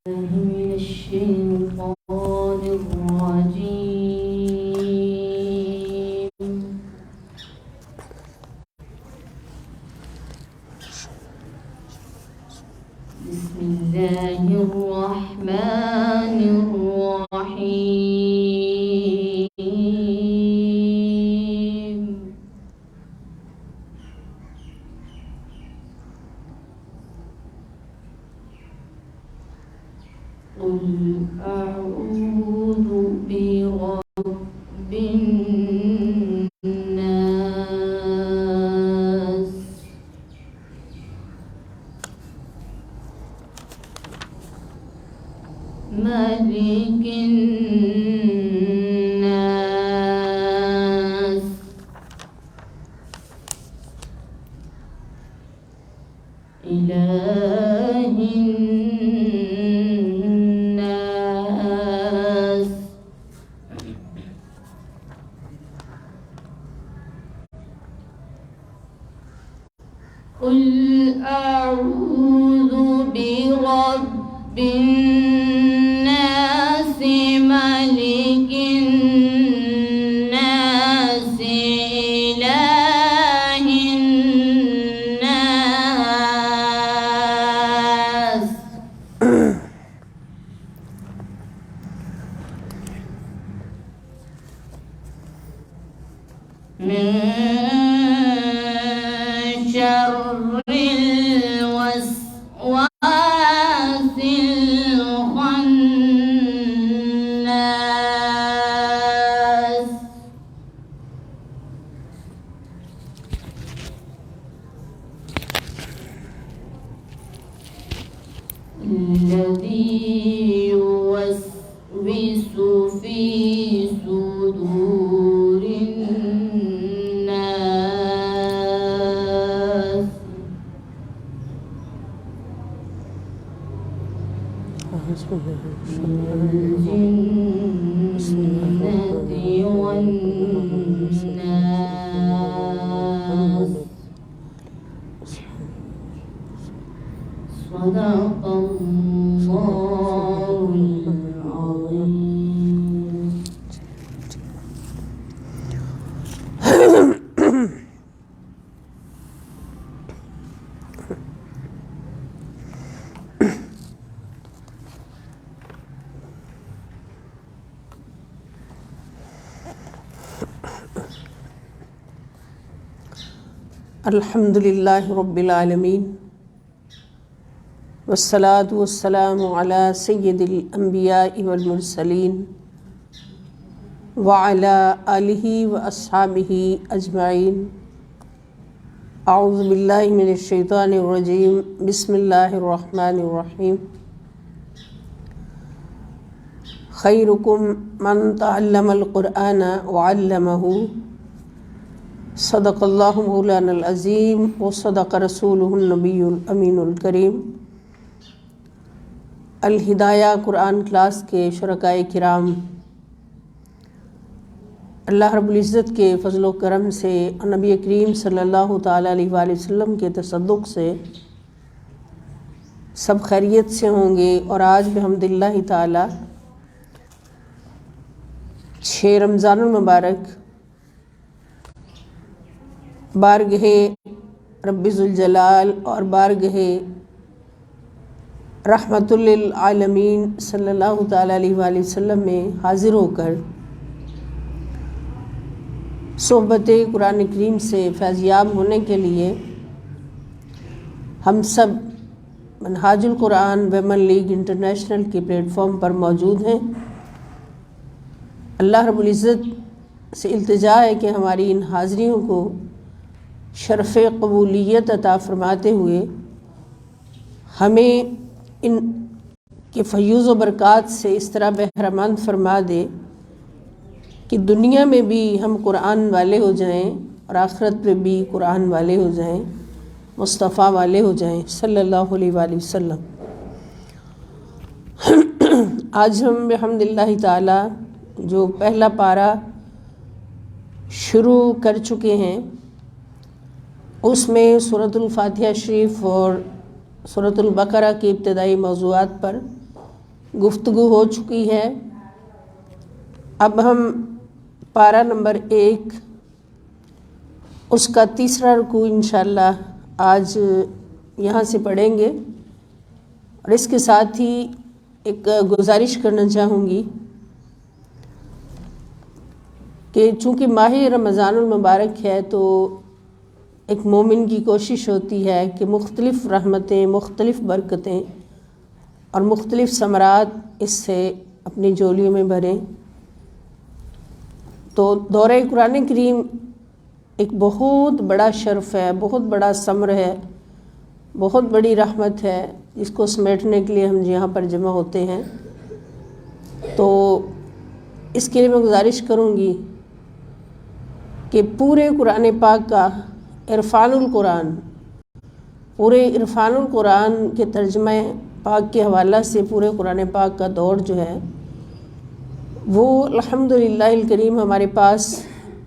من الشيطان الرجيم. بسم الله الرحمن الرحيم. قل أعوذ برب الناس ملك الناس إله الناس قل أعوذ برب الناس ملك الناس إله الناس من شر الوسواس الخناس الذي يوسوس في صدور الناس من الجنة والناس. صدق الله العظيم. الحمدللہ رب العالمین والصلاة والسلام علی سید الانبیاء والمرسلین وعلی آلہ واصحابہ اجمعین. اعوذ باللہ من الشیطان الرجیم. بسم اللہ الرحمن الرحیم. خیرکم من تعلم القرآن وعلمہ. صدق اللہ مولانا العظیم وصدق رسولہ النبی الامین الکریم. الہدایہ قرآن کلاس کے شرکائے کرام، اللہ رب العزت کے فضل و کرم سے نبی کریم صلی اللہ تعالیٰ علیہ وآلہ وسلم کے تصدق سے سب خیریت سے ہوں گے. اور آج بحمد اللہ تعالیٰ 6 رمضان المبارک بارگاہ رب ذوالجلال اور بارگاہ رحمت للعالمین صلی اللہ تعالیٰ علیہ وآلہ وسلم میں حاضر ہو کر صحبت قرآن کریم سے فیضیاب ہونے کے لیے ہم سب منہاج القرآن ویمن لیگ انٹرنیشنل کے پلیٹ فارم پر موجود ہیں. اللہ رب العزت سے التجا ہے کہ ہماری ان حاضریوں کو شرف قبولیت عطا فرماتے ہوئے ہمیں ان کے فیوز و برکات سے اس طرح بہرمند فرما دے کہ دنیا میں بھی ہم قرآن والے ہو جائیں اور آخرت میں بھی قرآن والے ہو جائیں، مصطفیٰ والے ہو جائیں صلی اللہ علیہ وآلہ وسلم. آج ہم بحمد اللہ تعالی جو پہلا پارہ شروع کر چکے ہیں اس میں سورۃ الفاتحہ شریف اور سورۃ البقرہ کے ابتدائی موضوعات پر گفتگو ہو چکی ہے. اب ہم پارہ نمبر 1 اس کا تیسرا رکوع انشاءاللہ آج یہاں سے پڑھیں گے. اور اس کے ساتھ ہی ایک گزارش کرنا چاہوں گی کہ چونکہ ماہ رمضان المبارک ہے تو ایک مومن کی کوشش ہوتی ہے کہ مختلف رحمتیں، مختلف برکتیں اور مختلف ثمرات اس سے اپنی جولیوں میں بھریں. تو دورہ قرآن کریم ایک بہت بڑا شرف ہے، بہت بڑا ثمر ہے، بہت بڑی رحمت ہے جس کو سمیٹنے کے لیے ہم یہاں پر جمع ہوتے ہیں. تو اس کے لیے میں گزارش کروں گی کہ پورے قرآن پاک کا عرفان القرآن، پورے عرفان القرآن کے ترجمہ پاک کے حوالہ سے پورے قرآن پاک کا دور جو ہے وہ الحمدللہ الکریم ہمارے پاس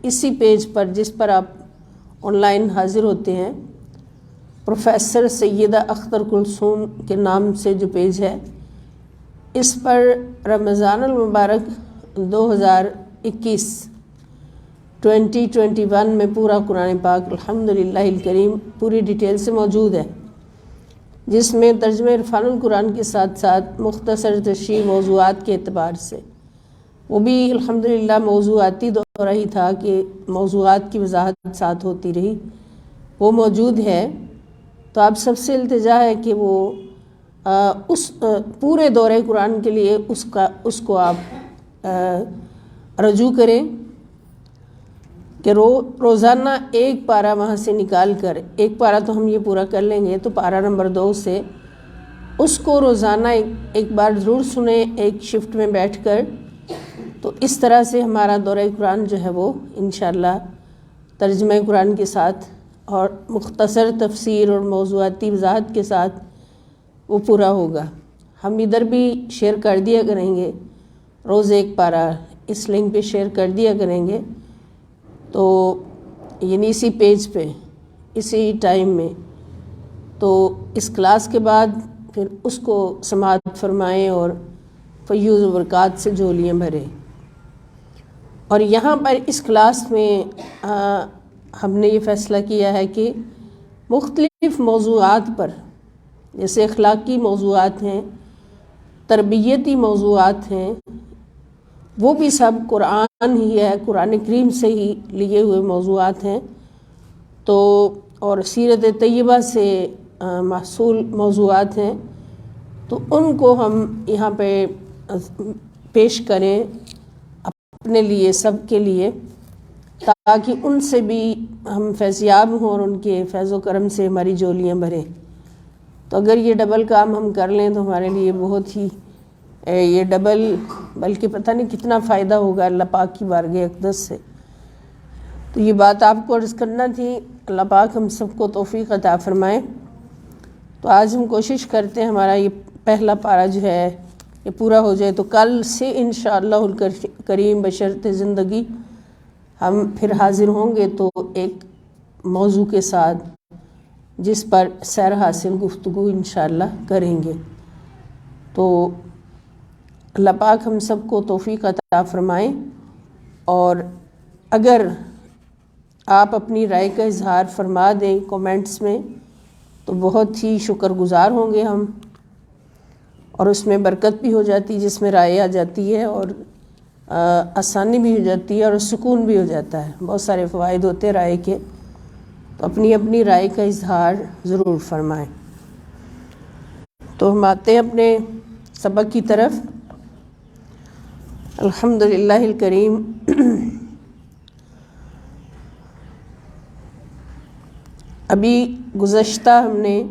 اسی پیج پر جس پر آپ آن لائن حاضر ہوتے ہیں، پروفیسر سیدہ اختر کلثوم کے نام سے جو پیج ہے، اس پر رمضان المبارک 2021 میں پورا قرآن پاک الحمدللہ الکریم پوری ڈیٹیل سے موجود ہے، جس میں ترجمہ عرفان القرآن کے ساتھ ساتھ مختصر تشریح موضوعات کے اعتبار سے، وہ بھی الحمدللہ موضوعاتی دورہ ہی تھا کہ موضوعات کی وضاحت ساتھ ہوتی رہی، وہ موجود ہے. تو آپ سب سے التجا ہے کہ وہ اس پورے دورہ قرآن کے لیے اس کو آپ رجوع کریں کہ روزانہ ایک پارہ وہاں سے نکال کر، ایک پارہ تو ہم یہ پورا کر لیں گے، تو پارہ نمبر 2 سے اس کو روزانہ ایک بار ضرور سنیں، ایک شفٹ میں بیٹھ کر. تو اس طرح سے ہمارا دورہ قرآن جو ہے وہ انشاءاللہ ترجمہ قرآن کے ساتھ اور مختصر تفسیر اور موضوعاتی وضاحت کے ساتھ وہ پورا ہوگا. ہم ادھر بھی شیئر کر دیا کریں گے، روز ایک پارہ اس لنک پہ شیئر کر دیا کریں گے. تو یعنی اسی پیج پہ اسی ٹائم میں، تو اس کلاس کے بعد پھر اس کو سماعت فرمائیں اور فیوز و برکات سے جولیاں بھریں. اور یہاں پر اس کلاس میں ہم نے یہ فیصلہ کیا ہے کہ مختلف موضوعات پر، جیسے اخلاقی موضوعات ہیں، تربیتی موضوعات ہیں، وہ بھی سب قرآن ہی ہے، قرآن کریم سے ہی لیے ہوئے موضوعات ہیں. تو اور سیرت طیبہ سے محصول موضوعات ہیں، تو ان کو ہم یہاں پہ پیش کریں اپنے لیے، سب کے لیے، تاکہ ان سے بھی ہم فیضیاب ہوں اور ان کے فیض و کرم سے ہماری جولیاں بھریں. تو اگر یہ ڈبل کام ہم کر لیں تو ہمارے لیے بہت ہی یہ ڈبل، بلکہ پتہ نہیں کتنا فائدہ ہوگا اللہ پاک کی بارگاہ اقدس سے. تو یہ بات آپ کو عرض کرنا تھی. اللہ پاک ہم سب کو توفیق عطا فرمائے. تو آج ہم کوشش کرتے ہیں ہمارا یہ پہلا پارہ جو ہے یہ پورا ہو جائے. تو کل سے انشاءاللہ الکریم بشرط زندگی ہم پھر حاضر ہوں گے، تو ایک موضوع کے ساتھ جس پر سیر حاصل گفتگو انشاءاللہ کریں گے. تو اللہ پاک ہم سب کو توفیق عطا فرمائیں. اور اگر آپ اپنی رائے کا اظہار فرما دیں کومنٹس میں تو بہت ہی شکر گزار ہوں گے ہم، اور اس میں برکت بھی ہو جاتی، جس میں رائے آ جاتی ہے، اور آسانی بھی ہو جاتی ہے اور سکون بھی ہو جاتا ہے. بہت سارے فوائد ہوتے ہیں رائے کے. تو اپنی اپنی رائے کا اظہار ضرور فرمائیں. تو ہم آتے ہیں اپنے سبق کی طرف. الحمدللہ الکریم ابھی گزشتہ ہم نے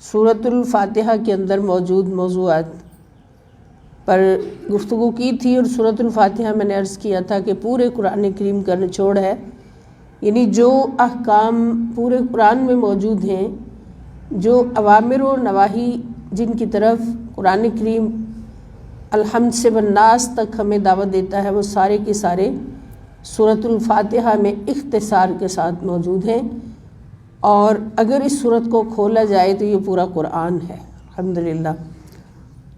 سورۃ الفاتحہ کے اندر موجود موضوعات پر گفتگو کی تھی، اور سورۃ الفاتحہ میں نے عرض کیا تھا کہ پورے قرآن کریم کا نچوڑ ہے. یعنی جو احکام پورے قرآن میں موجود ہیں، جو اوامر و نواہی جن کی طرف قرآن کریم الحمد سے والناس تک ہمیں دعوت دیتا ہے، وہ سارے کے سارے سورۃ الفاتحہ میں اختصار کے ساتھ موجود ہیں. اور اگر اس سورت کو کھولا جائے تو یہ پورا قرآن ہے الحمدللہ.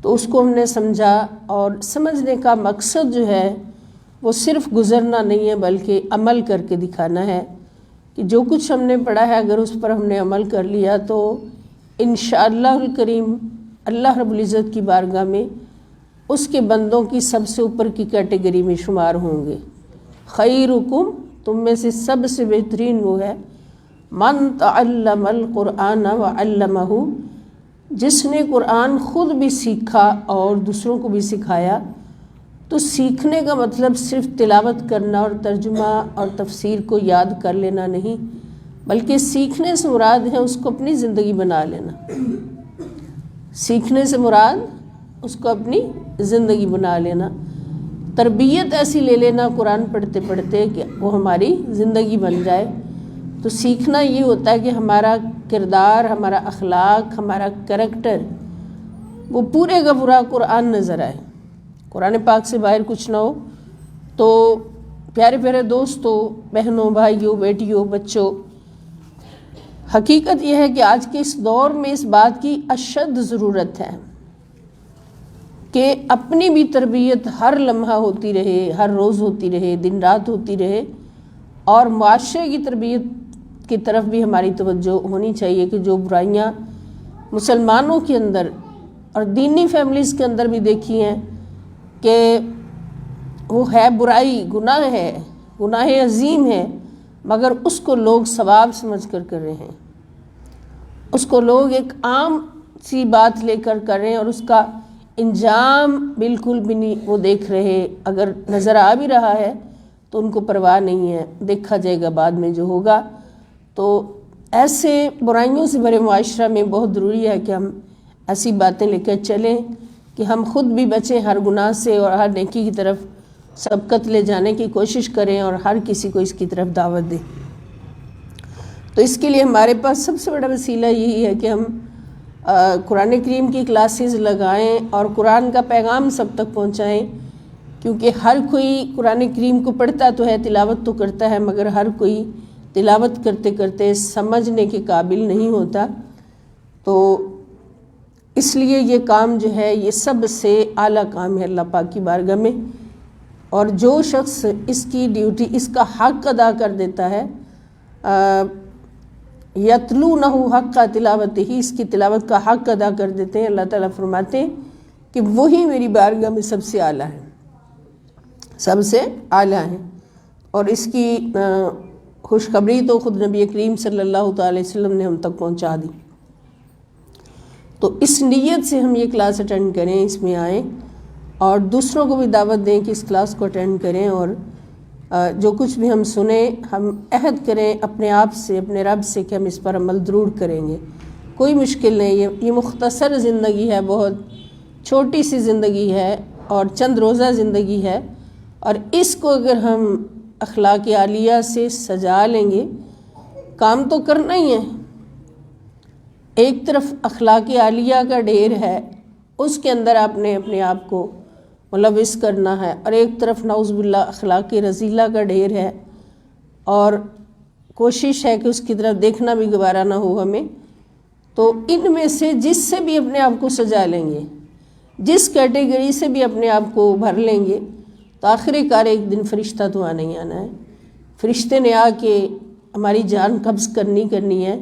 تو اس کو ہم نے سمجھا، اور سمجھنے کا مقصد جو ہے وہ صرف گزرنا نہیں ہے بلکہ عمل کر کے دکھانا ہے کہ جو کچھ ہم نے پڑھا ہے اگر اس پر ہم نے عمل کر لیا تو انشاءاللہ الکریم اللہ رب العزت کی بارگاہ میں اس کے بندوں کی سب سے اوپر کی کیٹیگری میں شمار ہوں گے۔ خیرکم، تم میں سے سب سے بہترین وہ ہے من تعلم القرآن وعلمہ، جس نے قرآن خود بھی سیکھا اور دوسروں کو بھی سکھایا۔ تو سیکھنے کا مطلب صرف تلاوت کرنا اور ترجمہ اور تفسیر کو یاد کر لینا نہیں، بلکہ سیکھنے سے مراد ہے اس کو اپنی زندگی بنا لینا۔ سیکھنے سے مراد اس کو اپنی زندگی بنا لینا، تربیت ایسی لے لینا قرآن پڑھتے پڑھتے کہ وہ ہماری زندگی بن جائے۔ تو سیکھنا یہ ہوتا ہے کہ ہمارا کردار، ہمارا اخلاق، ہمارا کریکٹر وہ پورے کا پورا قرآن نظر آئے، قرآن پاک سے باہر کچھ نہ ہو۔ تو پیارے پیارے دوستوں، بہنوں، بھائیوں، بیٹیوں، بچوں، حقیقت یہ ہے کہ آج کے اس دور میں اس بات کی اشد ضرورت ہے کہ اپنی بھی تربیت ہر لمحہ ہوتی رہے، ہر روز ہوتی رہے، دن رات ہوتی رہے، اور معاشرے کی تربیت کی طرف بھی ہماری توجہ ہونی چاہیے کہ جو برائیاں مسلمانوں کے اندر اور دینی فیملیز کے اندر بھی دیکھی ہیں کہ وہ ہے برائی، گناہ ہے، گناہ عظیم ہے، مگر اس کو لوگ ثواب سمجھ کر رہے ہیں، اس کو لوگ ایک عام سی بات لے کر رہے ہیں، اور اس کا انجام بالکل بھی نہیں وہ دیکھ رہے۔ اگر نظر آ بھی رہا ہے تو ان کو پرواہ نہیں ہے، دیکھا جائے گا بعد میں جو ہوگا۔ تو ایسے برائیوں سے بھرے معاشرہ میں بہت ضروری ہے کہ ہم ایسی باتیں لے کر چلیں کہ ہم خود بھی بچیں ہر گناہ سے، اور ہر نیکی کی طرف سبقت لے جانے کی کوشش کریں اور ہر کسی کو اس کی طرف دعوت دیں۔ تو اس کے لیے ہمارے پاس سب سے بڑا وسیلہ یہی ہے کہ ہم قرآن کریم کی کلاسز لگائیں اور قرآن کا پیغام سب تک پہنچائیں، کیونکہ ہر کوئی قرآن کریم کو پڑھتا تو ہے، تلاوت تو کرتا ہے، مگر ہر کوئی تلاوت کرتے کرتے سمجھنے کے قابل نہیں ہوتا۔ تو اس لیے یہ کام جو ہے یہ سب سے اعلیٰ کام ہے اللہ پاک کی بارگاہ میں، اور جو شخص اس کی ڈیوٹی، اس کا حق ادا کر دیتا ہے، یتلونہ حق تلاوت ہی، اس کی تلاوت کا حق ادا کر دیتے ہیں، اللہ تعالیٰ فرماتے ہیں کہ وہی میری بارگاہ میں سب سے اعلیٰ ہے، سب سے اعلیٰ ہے۔ اور اس کی خوشخبری تو خود نبی کریم صلی اللہ تعالی وسلم نے ہم تک پہنچا دی۔ تو اس نیت سے ہم یہ کلاس اٹینڈ کریں، اس میں آئیں اور دوسروں کو بھی دعوت دیں کہ اس کلاس کو اٹینڈ کریں، اور جو کچھ بھی ہم سنیں ہم عہد کریں اپنے آپ سے، اپنے رب سے کہ ہم اس پر عمل ضرور کریں گے۔ کوئی مشکل نہیں، یہ مختصر زندگی ہے، بہت چھوٹی سی زندگی ہے اور چند روزہ زندگی ہے، اور اس کو اگر ہم اخلاق عالیہ سے سجا لیں گے، کام تو کرنا ہی ہے۔ ایک طرف اخلاق عالیہ کا ڈھیر ہے، اس کے اندر آپ نے اپنے آپ کو ملوث کرنا ہے، اور ایک طرف نعوذ باللہ اخلاق رذیلہ کا ڈھیر ہے، اور کوشش ہے کہ اس کی طرف دیکھنا بھی گوارا نہ ہو ہمیں۔ تو ان میں سے جس سے بھی اپنے آپ کو سجا لیں گے، جس کیٹیگری سے بھی اپنے آپ کو بھر لیں گے، تو آخر کار ایک دن فرشتہ تو آنا ہی آنا ہے۔ فرشتے نے آ کے ہماری جان قبض کرنی ہے۔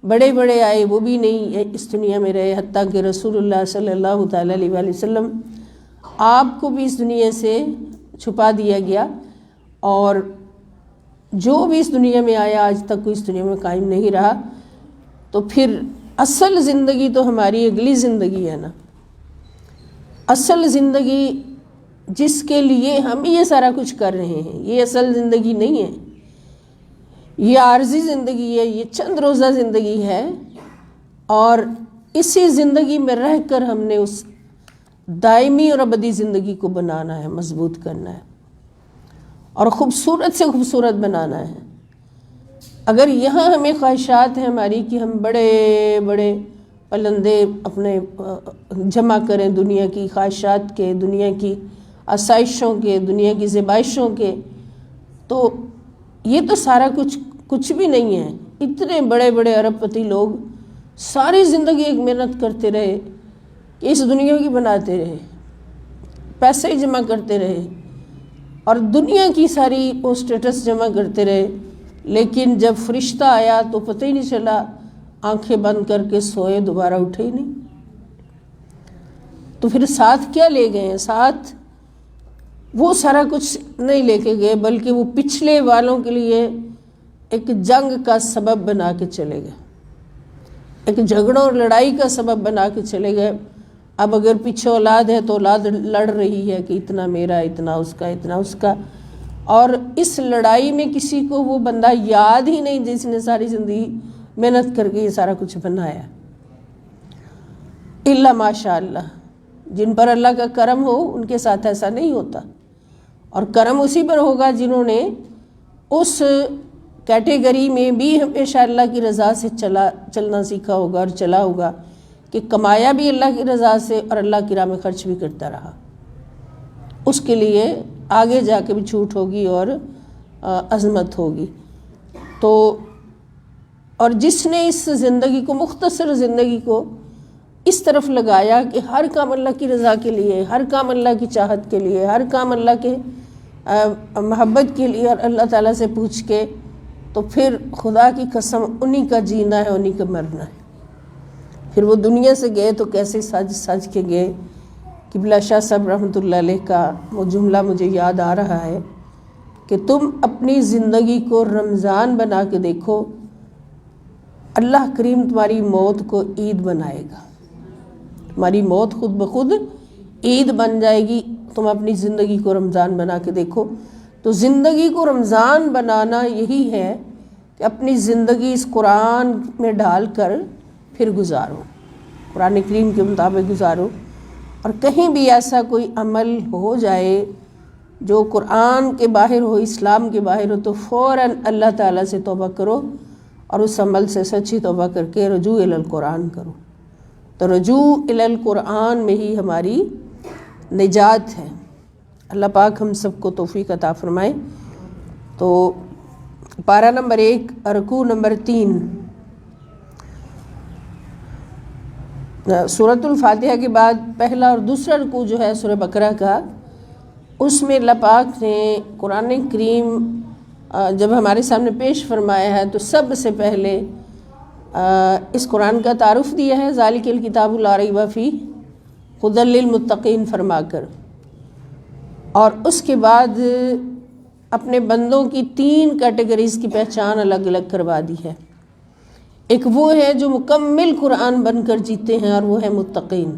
بڑے بڑے آئے، وہ بھی نہیں اس دنیا میں رہے، حتیٰ کہ رسول اللہ صلی اللہ تعالیٰ علیہ وآلہ وسلم آپ کو بھی اس دنیا سے چھپا دیا گیا، اور جو بھی اس دنیا میں آیا آج تک کوئی اس دنیا میں قائم نہیں رہا۔ تو پھر اصل زندگی تو ہماری اگلی زندگی ہے نا، اصل زندگی جس کے لیے ہم یہ سارا کچھ کر رہے ہیں، یہ اصل زندگی نہیں ہے، یہ عارضی زندگی ہے، یہ چند روزہ زندگی ہے، اور اسی زندگی میں رہ کر ہم نے اس دائمی اور ابدی زندگی کو بنانا ہے، مضبوط کرنا ہے، اور خوبصورت سے خوبصورت بنانا ہے۔ اگر یہاں ہمیں خواہشات ہیں ہماری کہ ہم بڑے بڑے پلندے اپنے جمع کریں دنیا کی خواہشات کے، دنیا کی آسائشوں کے، دنیا کی زیبائشوں کے، تو یہ تو سارا کچھ بھی نہیں ہے۔ اتنے بڑے بڑے ارب پتی لوگ ساری زندگی ایک محنت کرتے رہے، کہ اس دنیا کی بناتے رہے، پیسے ہی جمع کرتے رہے اور دنیا کی ساری وہ اسٹیٹس جمع کرتے رہے، لیکن جب فرشتہ آیا تو پتہ ہی نہیں چلا، آنکھیں بند کر کے سوئے، دوبارہ اٹھے ہی نہیں۔ تو پھر ساتھ کیا لے گئے ہیں؟ ساتھ وہ سارا کچھ نہیں لے کے گئے، بلکہ وہ پچھلے والوں کے لیے ایک جنگ کا سبب بنا کے چلے گئے، ایک جھگڑوں اور لڑائی کا سبب بنا کے چلے گئے۔ اب اگر پیچھے اولاد ہے تو اولاد لڑ رہی ہے کہ اتنا میرا، اتنا اس کا، اتنا اس کا، اور اس لڑائی میں کسی کو وہ بندہ یاد ہی نہیں جس نے ساری زندگی محنت کر کے یہ سارا کچھ بنایا۔ الا ماشاء اللہ، جن پر اللہ کا کرم ہو ان کے ساتھ ایسا نہیں ہوتا، اور کرم اسی پر ہوگا جنہوں نے اس کیٹیگری میں بھی ہمیشہ اللہ کی رضا سے چلنا سیکھا ہوگا اور چلا ہوگا کہ کمایا بھی اللہ کی رضا سے اور اللہ کی راہ میں خرچ بھی کرتا رہا۔ اس کے لیے آگے جا کے بھی چھوٹ ہوگی اور عظمت ہوگی۔ تو اور جس نے اس زندگی کو، مختصر زندگی کو اس طرف لگایا کہ ہر کام اللہ کی رضا کے لیے، ہر کام اللہ کی چاہت کے لیے، ہر کام اللہ کے محبت کے لیے اور اللہ تعالیٰ سے پوچھ کے، تو پھر خدا کی قسم انہی کا جینا ہے، انہی کا مرنا ہے۔ پھر وہ دنیا سے گئے تو کیسے سج کے گئے۔ قبلہ شاہ صاحب رحمۃ اللہ علیہ کا وہ جملہ مجھے یاد آ رہا ہے کہ تم اپنی زندگی کو رمضان بنا کے دیکھو، اللہ کریم تمہاری موت کو عید بنائے گا، تمہاری موت خود بخود عید بن جائے گی۔ تم اپنی زندگی کو رمضان بنا کے دیکھو۔ تو زندگی کو رمضان بنانا یہی ہے کہ اپنی زندگی اس قرآن میں ڈال کر پھر گزارو، قرآن کریم کے مطابق گزارو، اور کہیں بھی ایسا کوئی عمل ہو جائے جو قرآن کے باہر ہو، اسلام کے باہر ہو، تو فوراً اللہ تعالیٰ سے توبہ کرو اور اس عمل سے سچی توبہ کر کے رجوع الی القرآن کرو۔ تو رجوع الی القرآن میں ہی ہماری نجات ہے۔ اللہ پاک ہم سب کو توفیق عطا فرمائے۔ تو پارہ نمبر 1 رکوع نمبر 3، سورۃ الفاتحہ کے بعد پہلا اور دوسرا رکوع جو ہے سورہ بقرہ کا، اس میں اللہ پاک نے قرآن کریم جب ہمارے سامنے پیش فرمایا ہے تو سب سے پہلے اس قرآن کا تعارف دیا ہے، ذالک الکتاب لا ریب فیہ ھدی للمتقین فرما کر، اور اس کے بعد اپنے بندوں کی 3 کیٹیگریز کی پہچان الگ الگ کروا دی ہے۔ ایک وہ ہے جو مکمل قرآن بن کر جیتے ہیں اور وہ ہے متقین،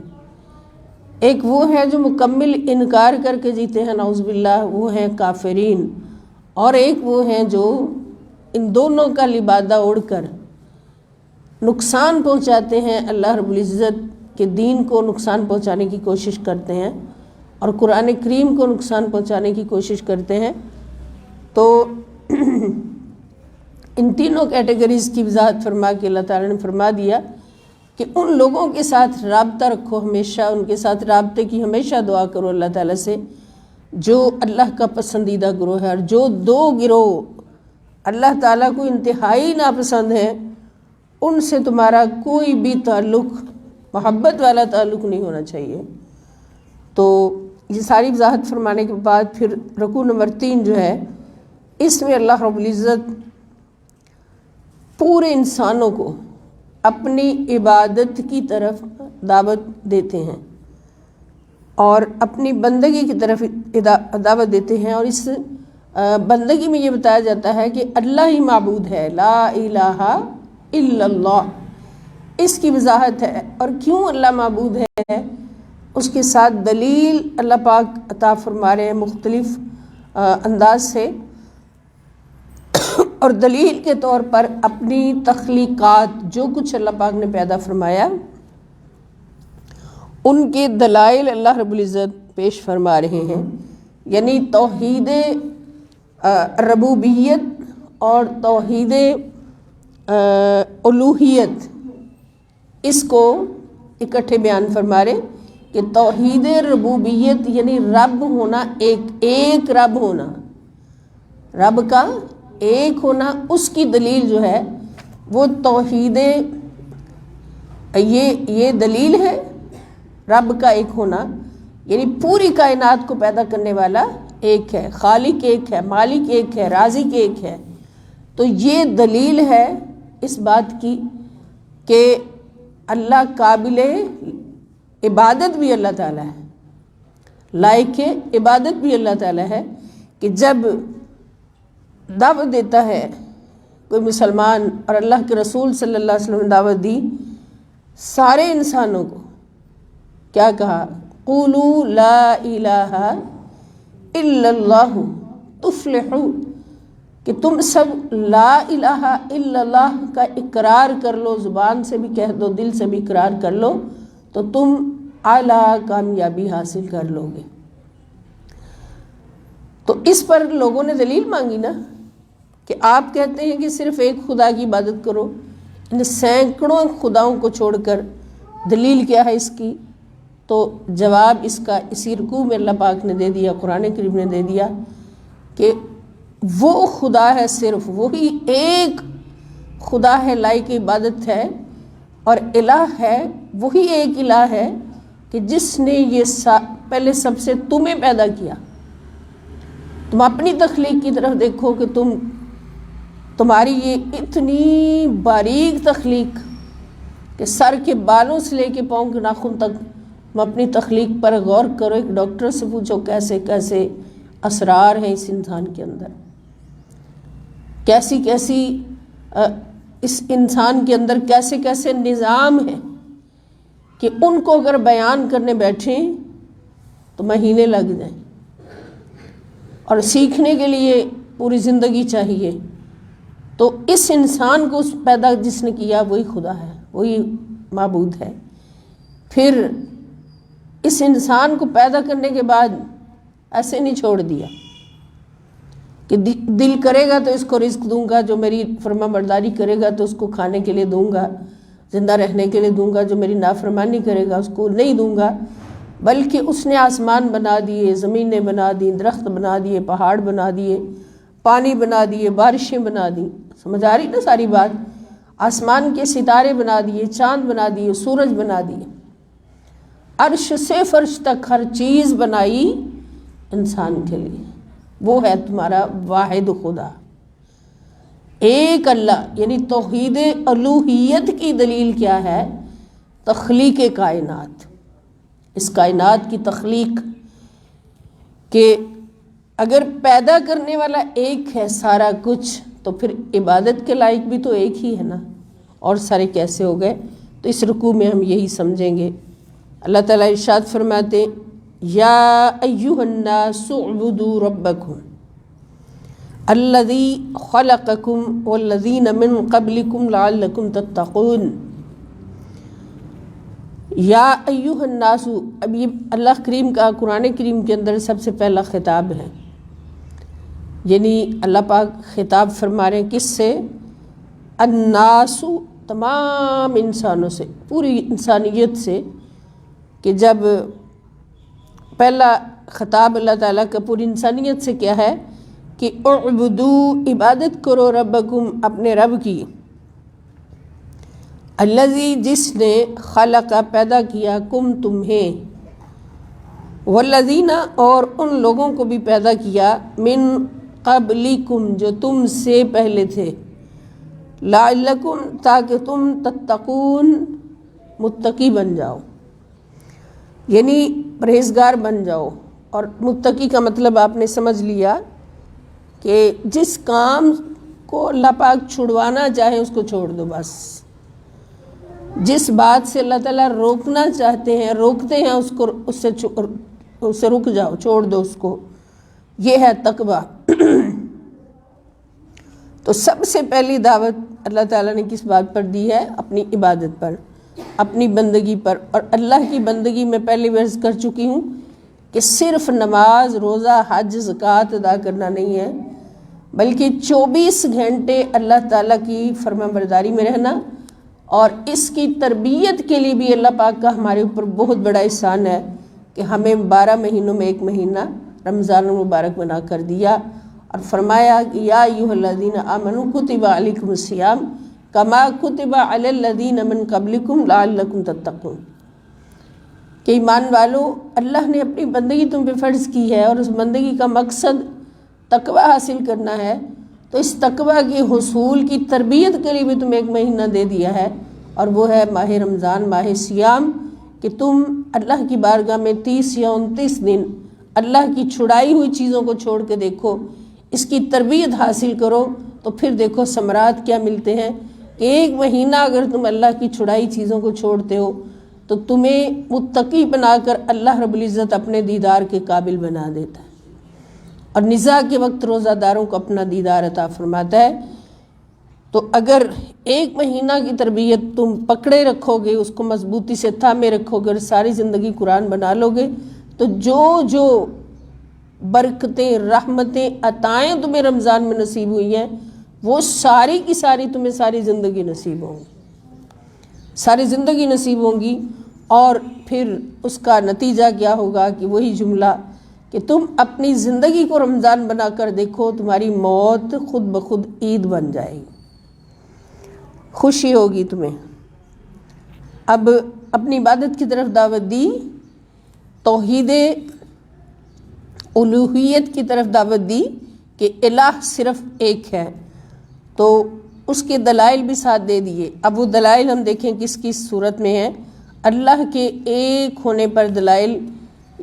ایک وہ ہے جو مکمل انکار کر کے جیتے ہیں، نعوذ باللہ، وہ ہیں کافرین، اور ایک وہ ہیں جو ان دونوں کا لبادہ اوڑھ کر نقصان پہنچاتے ہیں، اللہ رب العزت کے دین کو نقصان پہنچانے کی کوشش کرتے ہیں اور قرآن کریم کو نقصان پہنچانے کی کوشش کرتے ہیں۔ تو ان تینوں کیٹیگریز کی وضاحت فرما کے اللہ تعالیٰ نے فرما دیا کہ ان لوگوں کے ساتھ رابطہ رکھو، ہمیشہ ان کے ساتھ رابطے کی ہمیشہ دعا کرو اللہ تعالیٰ سے، جو اللہ کا پسندیدہ گروہ ہے، اور جو 2 گروہ اللہ تعالیٰ کو انتہائی ناپسند ہیں ان سے تمہارا کوئی بھی تعلق، محبت والا تعلق نہیں ہونا چاہیے۔ تو یہ ساری وضاحت فرمانے کے بعد پھر رکوع نمبر 3 جو ہے، اس میں اللہ رب العزت پورے انسانوں کو اپنی عبادت کی طرف دعوت دیتے ہیں اور اپنی بندگی کی طرف دعوت دیتے ہیں، اور اس بندگی میں یہ بتایا جاتا ہے کہ اللہ ہی معبود ہے، لا الہ الا اللہ، اس کی وضاحت ہے۔ اور کیوں اللہ معبود ہے اس کے ساتھ دلیل اللہ پاک عطا فرما رہے ہیں مختلف انداز سے، اور دلیل کے طور پر اپنی تخلیقات، جو کچھ اللہ پاک نے پیدا فرمایا، ان کے دلائل اللہ رب العزت پیش فرما رہے ہیں، یعنی توحید ربوبیت اور توحید الوہیت، اس کو اکٹھے بیان فرما رہے کہ توحید ربوبیت یعنی رب ہونا، ایک رب ہونا، رب کا ایک ہونا، اس کی دلیل جو ہے وہ توحید، یہ دلیل ہے رب کا ایک ہونا یعنی پوری کائنات کو پیدا کرنے والا ایک ہے، خالق ایک ہے، مالک ایک ہے، رازق ایک ہے۔ تو یہ دلیل ہے اس بات کی کہ اللہ قابل عبادت بھی اللہ تعالیٰ ہے، لائق عبادت بھی اللہ تعالیٰ ہے، کہ جب دعوت دیتا ہے کوئی مسلمان، اور اللہ کے رسول صلی اللہ علیہ وسلم نے دعوت دی سارے انسانوں کو، کیا کہا؟ قولوا لا الہ الا اللہ تفلحوا، کہ تم سب لا الہ الا اللہ کا اقرار کر لو، زبان سے بھی کہہ دو، دل سے بھی اقرار کر لو، تو تم اعلیٰ کامیابی حاصل کر لو گے۔ تو اس پر لوگوں نے دلیل مانگی نا، کہ آپ کہتے ہیں کہ صرف ایک خدا کی عبادت کرو، ان سینکڑوں خداؤں کو چھوڑ کر دلیل کیا ہے اس کی؟ تو جواب اس کا اسی رکوع میں اللہ پاک نے دے دیا، قرآن کریم نے دے دیا کہ وہ خدا ہے، صرف وہی ایک خدا ہے، لائق عبادت ہے، اور الہ ہے، وہی ایک الہ ہے کہ جس نے یہ پہلے سب سے تمہیں پیدا کیا۔ تم اپنی تخلیق کی طرف دیکھو کہ تمہاری یہ اتنی باریک تخلیق کہ سر کے بالوں سے لے کے پاؤں کے ناخن تک، تم اپنی تخلیق پر غور کرو، ایک ڈاکٹر سے پوچھو کیسے کیسے اسرار ہیں اس انسان کے اندر، کیسی کیسی اس انسان کے اندر کیسے کیسے نظام ہیں کہ ان کو اگر بیان کرنے بیٹھیں تو مہینے لگ جائیں، اور سیکھنے کے لیے پوری زندگی چاہیے۔ تو اس انسان کو پیدا جس نے کیا وہی خدا ہے، وہی معبود ہے۔ پھر اس انسان کو پیدا کرنے کے بعد ایسے نہیں چھوڑ دیا کہ دل کرے گا تو اس کو رزق دوں گا، جو میری فرما برداری کرے گا تو اس کو کھانے کے لیے دوں گا، زندہ رہنے کے لیے دوں گا، جو میری نافرمانی کرے گا اس کو نہیں دوں گا، بلکہ اس نے آسمان بنا دیے، زمینیں بنا دی، درخت بنا دیے، پہاڑ بنا دیے، پانی بنا دیے، بارشیں بنا دی۔ سمجھ آ رہی نا ساری بات؟ آسمان کے ستارے بنا دیے، چاند بنا دیے، سورج بنا دیے، عرش سے فرش تک ہر چیز بنائی انسان کے لیے۔ وہ ہے تمہارا واحد خدا، ایک اللہ، یعنی توحید الوہیت کی دلیل کیا ہے؟ تخلیق کائنات، اس کائنات کی تخلیق، کہ اگر پیدا کرنے والا ایک ہے سارا کچھ تو پھر عبادت کے لائق بھی تو ایک ہی ہے نا، اور سارے کیسے ہو گئے؟ تو اس رکوع میں ہم یہی سمجھیں گے۔ اللہ تعالیٰ ارشاد فرماتے یا ایھا الناس اعبدوا ربکم الذی خلقکم والذین من قبلکم لعلکم تتقون۔ یا ایھا الناس، اب یہ اللہ کریم کا قرآن کریم کے اندر سب سے پہلا خطاب ہے، یعنی اللہ پاک خطاب فرما رہے ہیں کس سے؟ الناس، تمام انسانوں سے، پوری انسانیت سے، کہ جب پہلا خطاب اللہ تعالیٰ کا پوری انسانیت سے کیا ہے کہ اعبدو، عبادت کرو، ربکم، اپنے رب کی، الذی، جس نے، خلق، پیدا کیا، کم، تمہیں، والذین، اور ان لوگوں کو بھی پیدا کیا، من قبلکم، جو تم سے پہلے تھے، لعلکم، تاکہ تم، تتقون، متقی بن جاؤ، یعنی پرہیزگار بن جاؤ۔ اور متقی کا مطلب آپ نے سمجھ لیا کہ جس کام کو اللہ پاک چھڑوانا چاہے اس کو چھوڑ دو، بس جس بات سے اللہ تعالیٰ روکنا چاہتے ہیں، روکتے ہیں، اس سے رک جاؤ، چھوڑ دو اس کو، یہ ہے تقویٰ۔ تو سب سے پہلی دعوت اللہ تعالیٰ نے کس بات پر دی ہے؟ اپنی عبادت پر، اپنی بندگی پر۔ اور اللہ کی بندگی میں پہلے بھی عرض کر چکی ہوں کہ صرف نماز، روزہ، حج، زکوٰۃ ادا کرنا نہیں ہے، بلکہ 24 گھنٹے اللہ تعالیٰ کی فرما برداری میں رہنا، اور اس کی تربیت کے لیے بھی اللہ پاک کا ہمارے اوپر بہت بڑا احسان ہے کہ ہمیں 12 مہینوں میں ایک مہینہ رمضان المبارک بنا کر دیا، اور فرمایا کہ یا ایھا الذین آمنوا کتب علیکم الصیام کما کتب علی الذین من قبلکم لعلکم تتقون، کہ ایمان والو، اللہ نے اپنی بندگی تم پہ فرض کی ہے اور اس بندگی کا مقصد تقوی حاصل کرنا ہے، تو اس تقوی کے حصول کی تربیت کے لیے بھی تم ایک مہینہ دے دیا ہے، اور وہ ہے ماہ رمضان، ماہ سیام، کہ تم اللہ کی بارگاہ میں 30 یا 29 دن اللہ کی چھڑائی ہوئی چیزوں کو چھوڑ کے دیکھو، اس کی تربیت حاصل کرو، تو پھر دیکھو ثمرات کیا ملتے ہیں کہ ایک مہینہ اگر تم اللہ کی چھڑائی چیزوں کو چھوڑتے ہو تو تمہیں متقی بنا کر اللہ رب العزت اپنے دیدار کے قابل بنا دیتا ہے، اور نزاع کے وقت روزہ داروں کو اپنا دیدار عطا فرماتا ہے۔ تو اگر ایک مہینہ کی تربیت تم پکڑے رکھو گے، اس کو مضبوطی سے تھامے رکھو گے اور ساری زندگی قرآن بنا لو گے، تو جو برکتیں، رحمتیں، عطائیں تمہیں رمضان میں نصیب ہوئی ہیں، وہ ساری کی ساری تمہیں ساری زندگی نصیب ہوں گی، ساری زندگی نصیب ہوں گی۔ اور پھر اس کا نتیجہ کیا ہوگا کہ وہی جملہ کہ تم اپنی زندگی کو رمضان بنا کر دیکھو، تمہاری موت خود بخود عید بن جائے گی، خوشی ہوگی تمہیں۔ اب اپنی عبادت کی طرف دعوت دی، توحید الوہیت کی طرف دعوت دی کہ الہ صرف ایک ہے، تو اس کے دلائل بھی ساتھ دے دیے۔ اب وہ دلائل ہم دیکھیں کس کس صورت میں ہیں۔ اللہ کے ایک ہونے پر دلائل،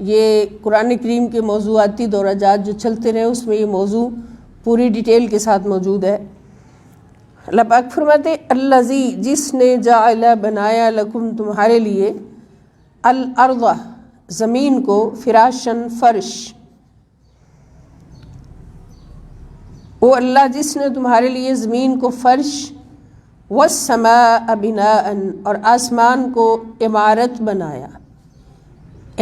یہ قرآن کریم کے موضوعاتی دورہ جات جو چلتے رہے اس میں یہ موضوع پوری ڈیٹیل کے ساتھ موجود ہے۔ اللہ پاک فرماتے الذی، جس نے جعل بنایا لکم تمہارے لیے، الارض زمین کو، فراشن فرش، وہ اللہ جس نے تمہارے لیے زمین کو فرش، والسماء بناء، اور آسمان کو عمارت بنایا۔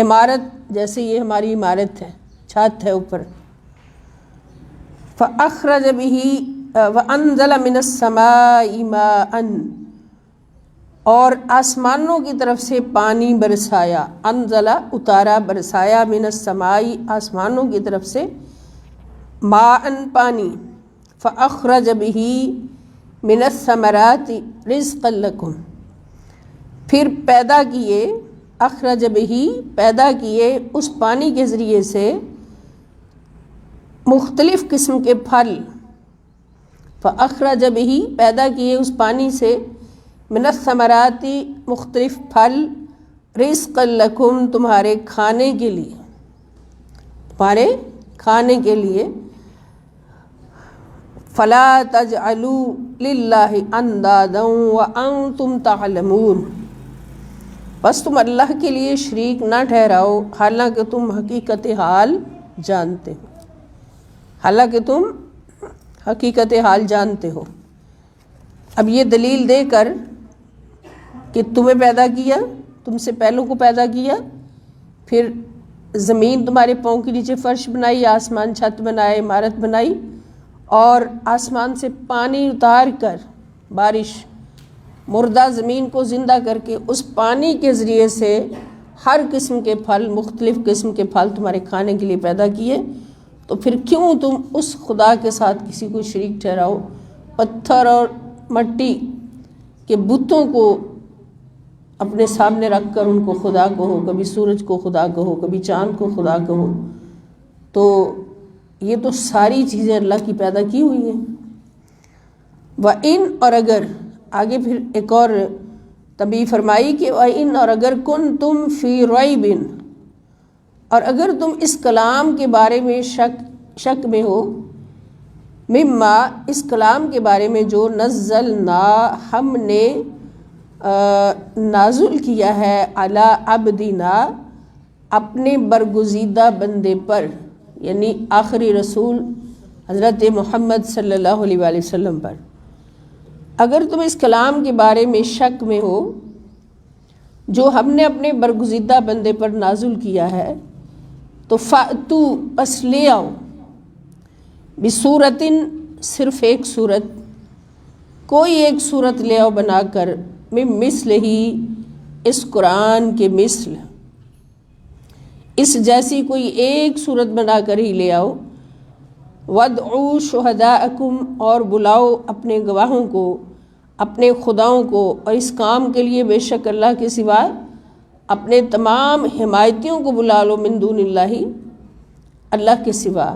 عمارت جیسے یہ ہماری عمارت ہے، چھت ہے اوپر۔ فأخرج به وأنزل من السماء ماء، اور آسمانوں کی طرف سے پانی برسایا، انزل اتارا، برسایا، من السماء آسمانوں کی طرف سے، ماء پانی، فأخرج به من الثمرات رزقا لکم، پھر پیدا کیے، اخرج به پیدا کیے اس پانی کے ذریعے سے مختلف قسم کے پھل، فأخرج به پیدا کیے اس پانی سے، من الثمرات مختلف پھل، رزقا لکم تمہارے کھانے کے لیے، تمہارے کھانے کے لیے۔ فلا تجعلوا للہ اندادا وانتم تعلمون، بس تم اللہ کے لیے شریک نہ ٹھہراؤ حالانکہ تم حقیقت حال جانتے ہو، حالانکہ تم حقیقت حال جانتے ہو۔ اب یہ دلیل دے کر کہ تمہیں پیدا کیا، تم سے پہلوں کو پیدا کیا، پھر زمین تمہارے پاؤں کے نیچے فرش بنائی، آسمان چھت بنائے، عمارت بنائی، اور آسمان سے پانی اتار کر، بارش، مردہ زمین کو زندہ کر کے اس پانی کے ذریعے سے ہر قسم کے پھل، مختلف قسم کے پھل تمہارے کھانے کے لیے پیدا کیے، تو پھر کیوں تم اس خدا کے ساتھ کسی کو شریک ٹھہراؤ؟ پتھر اور مٹی کے بتوں کو اپنے سامنے رکھ کر ان کو خدا کہو، کبھی سورج کو خدا کہو، کبھی چاند کو خدا کہو، تو یہ تو ساری چیزیں اللہ کی پیدا کی ہوئی ہیں۔ وَإِنْ، اور اگر، آگے پھر ایک اور تنبیہ فرمائی کہ وَإِنْ، اور اگر كُنْتُمْ فِي رَيْبٍ، اور اگر تم اس کلام کے بارے میں شک میں ہو، مما، اس کلام کے بارے میں جو نزلنا، ہم نے نازل کیا ہے، علی عبدنا، اپنے برگزیدہ بندے پر، یعنی آخری رسول حضرت محمد صلی اللہ علیہ وآلہ وسلم پر، اگر تم اس کلام کے بارے میں شک میں ہو جو ہم نے اپنے برگزیدہ بندے پر نازل کیا ہے، تو فَأْتُوا، بس لے آؤ، بِسُورَةٍ، صرف ایک صورت، کوئی ایک صورت لے آؤ بنا کر، من مثلہ، اس قرآن کے مثل، اس جیسی کوئی ایک صورت بنا کر ہی لے آؤ، وَادْعُوا شُهَدَاءَكُمْ، اور بلاؤ اپنے گواہوں کو، اپنے خداؤں کو، اور اس کام کے لیے بے شک اللہ کے سوا اپنے تمام حمایتیوں کو بلا لو من دون اللہ، اللہ کے سوا،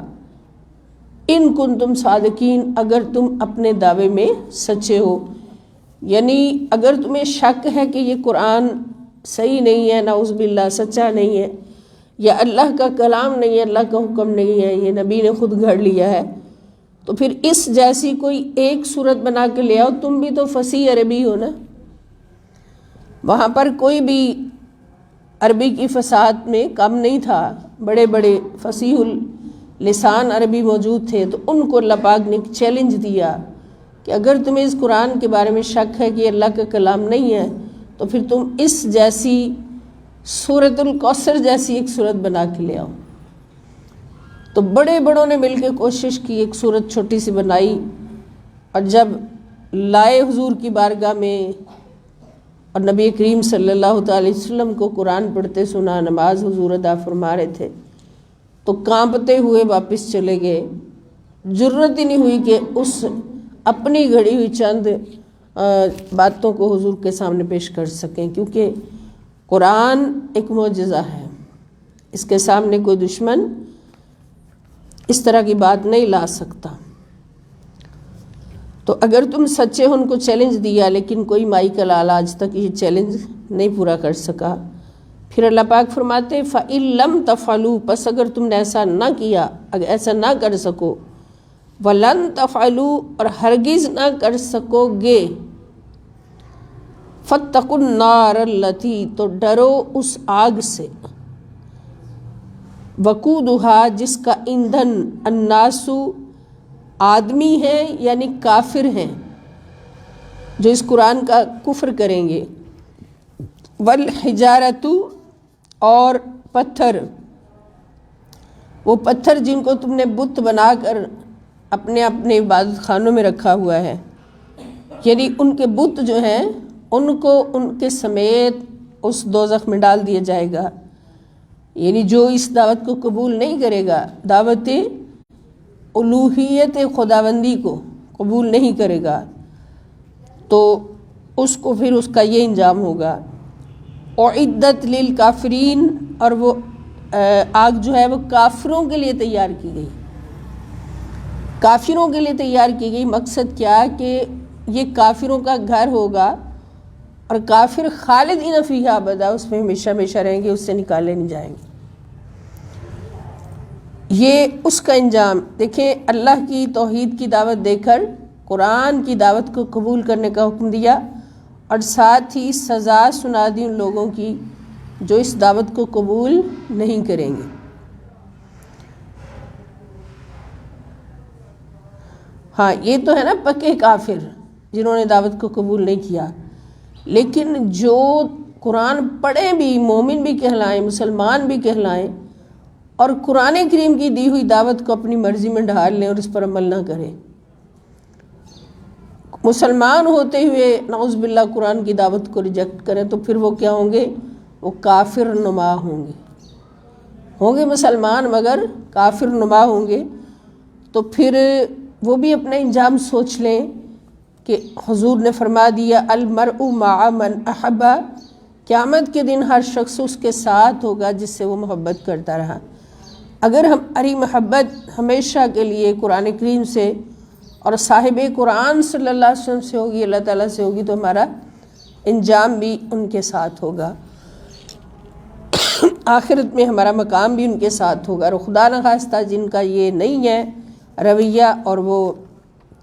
ان کنتم صادقین، اگر تم اپنے دعوے میں سچے ہو۔ یعنی اگر تمہیں شک ہے کہ یہ قرآن صحیح نہیں ہے، نعوذ باللہ سچا نہیں ہے، یا اللہ کا کلام نہیں ہے، اللہ کا حکم نہیں ہے، یہ نبی نے خود گھڑ لیا ہے، تو پھر اس جیسی کوئی ایک صورت بنا کے لے آؤ۔ تم بھی تو فصیح عربی ہو نا، وہاں پر کوئی بھی عربی کی فصاحت میں کم نہیں تھا، بڑے بڑے فصیح لسان عربی موجود تھے، تو ان کو اللہ پاک نے چیلنج دیا کہ اگر تمہیں اس قرآن کے بارے میں شک ہے کہ یہ اللہ کا کلام نہیں ہے، تو پھر تم اس جیسی سورۃ الکوثر جیسی ایک صورت بنا کے لے آؤ۔ تو بڑے بڑوں نے مل کے کوشش کی، ایک صورت چھوٹی سی بنائی، اور جب لائے حضور کی بارگاہ میں اور نبی کریم صلی اللہ تعالی وسلم کو قرآن پڑھتے سنا، نماز حضور ادا فرما رہے تھے، تو کانپتے ہوئے واپس چلے گئے۔ جرت ہی نہیں ہوئی کہ اس اپنی گھڑی ہوئی چند باتوں کو حضور کے سامنے پیش کر سکیں، کیونکہ قرآن ایک معجزہ ہے، اس کے سامنے کوئی دشمن اس طرح کی بات نہیں لا سکتا۔ تو اگر تم سچے ہو، ان کو چیلنج دیا، لیکن کوئی مائی کا لال آج تک یہ چیلنج نہیں پورا کر سکا۔ پھر اللہ پاک فرماتے فَإِن لَمْ تَفْعَلُوا، پس اگر تم نے ایسا نہ کیا، اگر ایسا نہ کر سکو، وَلَن تَفْعَلُوا، اور ہرگز نہ کر سکو گے، فَاتَّقُوا النَّارَ الَّتِي، تو ڈرو اس آگ سے، وَقُودُهَا، جس کا ایندھن، النَّاسُ، آدمی ہیں یعنی کافر ہیں جو اس قرآن کا کفر کریں گے، وَالْحِجَارَةُ، اور پتھر، وہ پتھر جن کو تم نے بت بنا کر اپنے اپنے عبادت خانوں میں رکھا ہوا ہے، یعنی ان کے بت جو ہیں ان کو ان کے سمیت اس دوزخ میں ڈال دیا جائے گا۔ یعنی جو اس دعوت کو قبول نہیں کرے گا، دعوت الوہیت خداوندی کو قبول نہیں کرے گا، تو اس کو پھر اس کا یہ انجام ہوگا۔ اعدت للکافرین، اور وہ آگ جو ہے وہ کافروں کے لیے تیار کی گئی، کافروں کے لیے تیار کی گئی۔ مقصد کیا کہ یہ کافروں کا گھر ہوگا، اور کافر خالدین فیہا ابدا، اس میں ہمیشہ ہمیشہ رہیں گے، اس سے نکالے نہیں جائیں گے۔ یہ اس کا انجام دیکھیں، اللہ کی توحید کی دعوت دے کر قرآن کی دعوت کو قبول کرنے کا حکم دیا، اور ساتھ ہی سزا سنا دی ان لوگوں کی جو اس دعوت کو قبول نہیں کریں گے۔ ہاں یہ تو ہے نا پکے کافر جنہوں نے دعوت کو قبول نہیں کیا، لیکن جو قرآن پڑھیں بھی، مومن بھی کہلائیں، مسلمان بھی کہلائیں، اور قرآن کریم کی دی ہوئی دعوت کو اپنی مرضی میں ڈھال لیں اور اس پر عمل نہ کریں، مسلمان ہوتے ہوئے نعوذ باللہ قرآن کی دعوت کو ریجیکٹ کریں، تو پھر وہ کیا ہوں گے؟ وہ کافر نما ہوں گے مسلمان مگر کافر نما ہوں گے۔ تو پھر وہ بھی اپنا انجام سوچ لیں کہ حضور نے فرما دیا المرء مع من احب، قیامت کے دن ہر شخص اس کے ساتھ ہوگا جس سے وہ محبت کرتا رہا۔ اگر ہماری محبت ہمیشہ کے لیے قرآن کریم سے اور صاحب قرآن صلی اللہ علیہ وسلم سے ہوگی، اللہ تعالیٰ سے ہوگی، تو ہمارا انجام بھی ان کے ساتھ ہوگا، آخرت میں ہمارا مقام بھی ان کے ساتھ ہوگا۔ اور خدا نخواستہ جن کا یہ نہیں ہے رویہ، اور وہ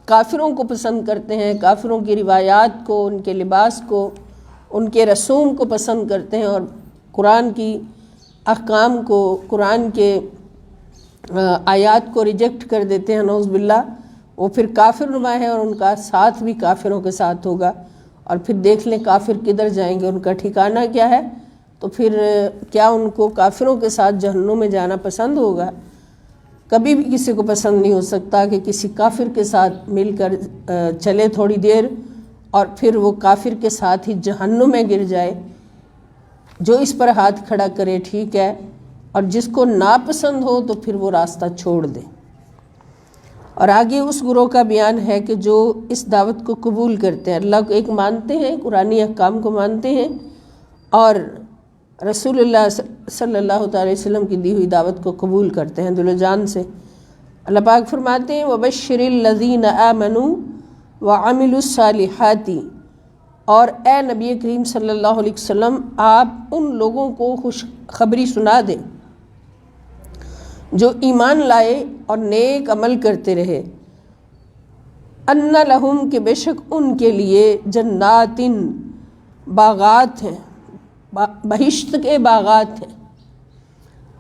کافروں کو پسند کرتے ہیں، کافروں کی روایات کو، ان کے لباس کو، ان کے رسوم کو پسند کرتے ہیں، اور قرآن کی احکام کو، قرآن کے آیات کو ریجیکٹ کر دیتے ہیں، نعوذ باللہ، وہ پھر کافر نما ہے، اور ان کا ساتھ بھی کافروں کے ساتھ ہوگا۔ اور پھر دیکھ لیں کافر کدھر جائیں گے، ان کا ٹھکانہ کیا ہے؟ تو پھر کیا ان کو کافروں کے ساتھ جہنم میں جانا پسند ہوگا؟ کبھی بھی کسی کو پسند نہیں ہو سکتا کہ کسی کافر کے ساتھ مل کر چلے تھوڑی دیر، اور پھر وہ کافر کے ساتھ ہی جہنم میں گر جائے۔ جو اس پر ہاتھ کھڑا کرے ٹھیک ہے، اور جس کو ناپسند ہو تو پھر وہ راستہ چھوڑ دے۔ اور آگے اس گروہ کا بیان ہے کہ جو اس دعوت کو قبول کرتے ہیں، اللہ کو ایک مانتے ہیں، قرآنی احکام کو مانتے ہیں، اور رسول اللہ صلی اللہ تعالی وسلم کی دی ہوئی دعوت کو قبول کرتے ہیں دل و جان سے۔ اللہ پاک فرماتے ہیں وَبَشِّرِ الَّذِينَ آمَنُوا وَعَمِلُوا الصَّالِحَاتِ، اور اے نبی کریم صلی اللہ علیہ وسلم آپ ان لوگوں کو خوشخبری سنا دیں جو ایمان لائے اور نیک عمل کرتے رہے، اَنَّ لَهُمْ کہ بے شک ان کے لیے جناتٍ باغات ہیں، بہشت کے باغات ہیں۔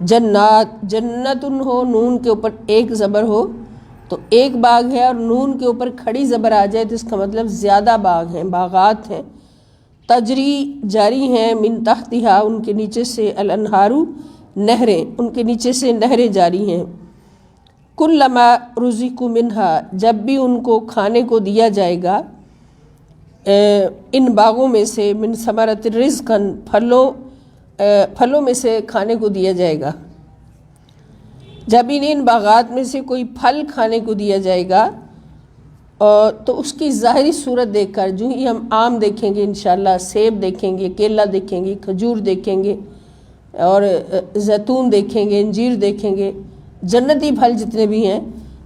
جنات، جنتن ہو نون کے اوپر ایک زبر ہو تو ایک باغ ہے، اور نون کے اوپر کھڑی زبر آ جائے تو اس کا مطلب زیادہ باغ ہیں، باغات ہیں۔ تجری جاری ہیں، من تحتہا ان کے نیچے سے، الانہارو نہریں، ان کے نیچے سے نہریں جاری ہیں۔ کلما رزقوا منہا جب بھی ان کو کھانے کو دیا جائے گا ان باغوں میں سے، من ثمرۃ رزقاً پھلوں میں سے کھانے کو دیا جائے گا، جب ان باغات میں سے کوئی پھل کھانے کو دیا جائے گا تو اس کی ظاہری صورت دیکھ کر، جو ہی ہم آم دیکھیں گے انشاءاللہ، سیب دیکھیں گے، کیلا دیکھیں گے، کھجور دیکھیں گے، اور زیتون دیکھیں گے، انجیر دیکھیں گے، جنتی پھل جتنے بھی ہیں،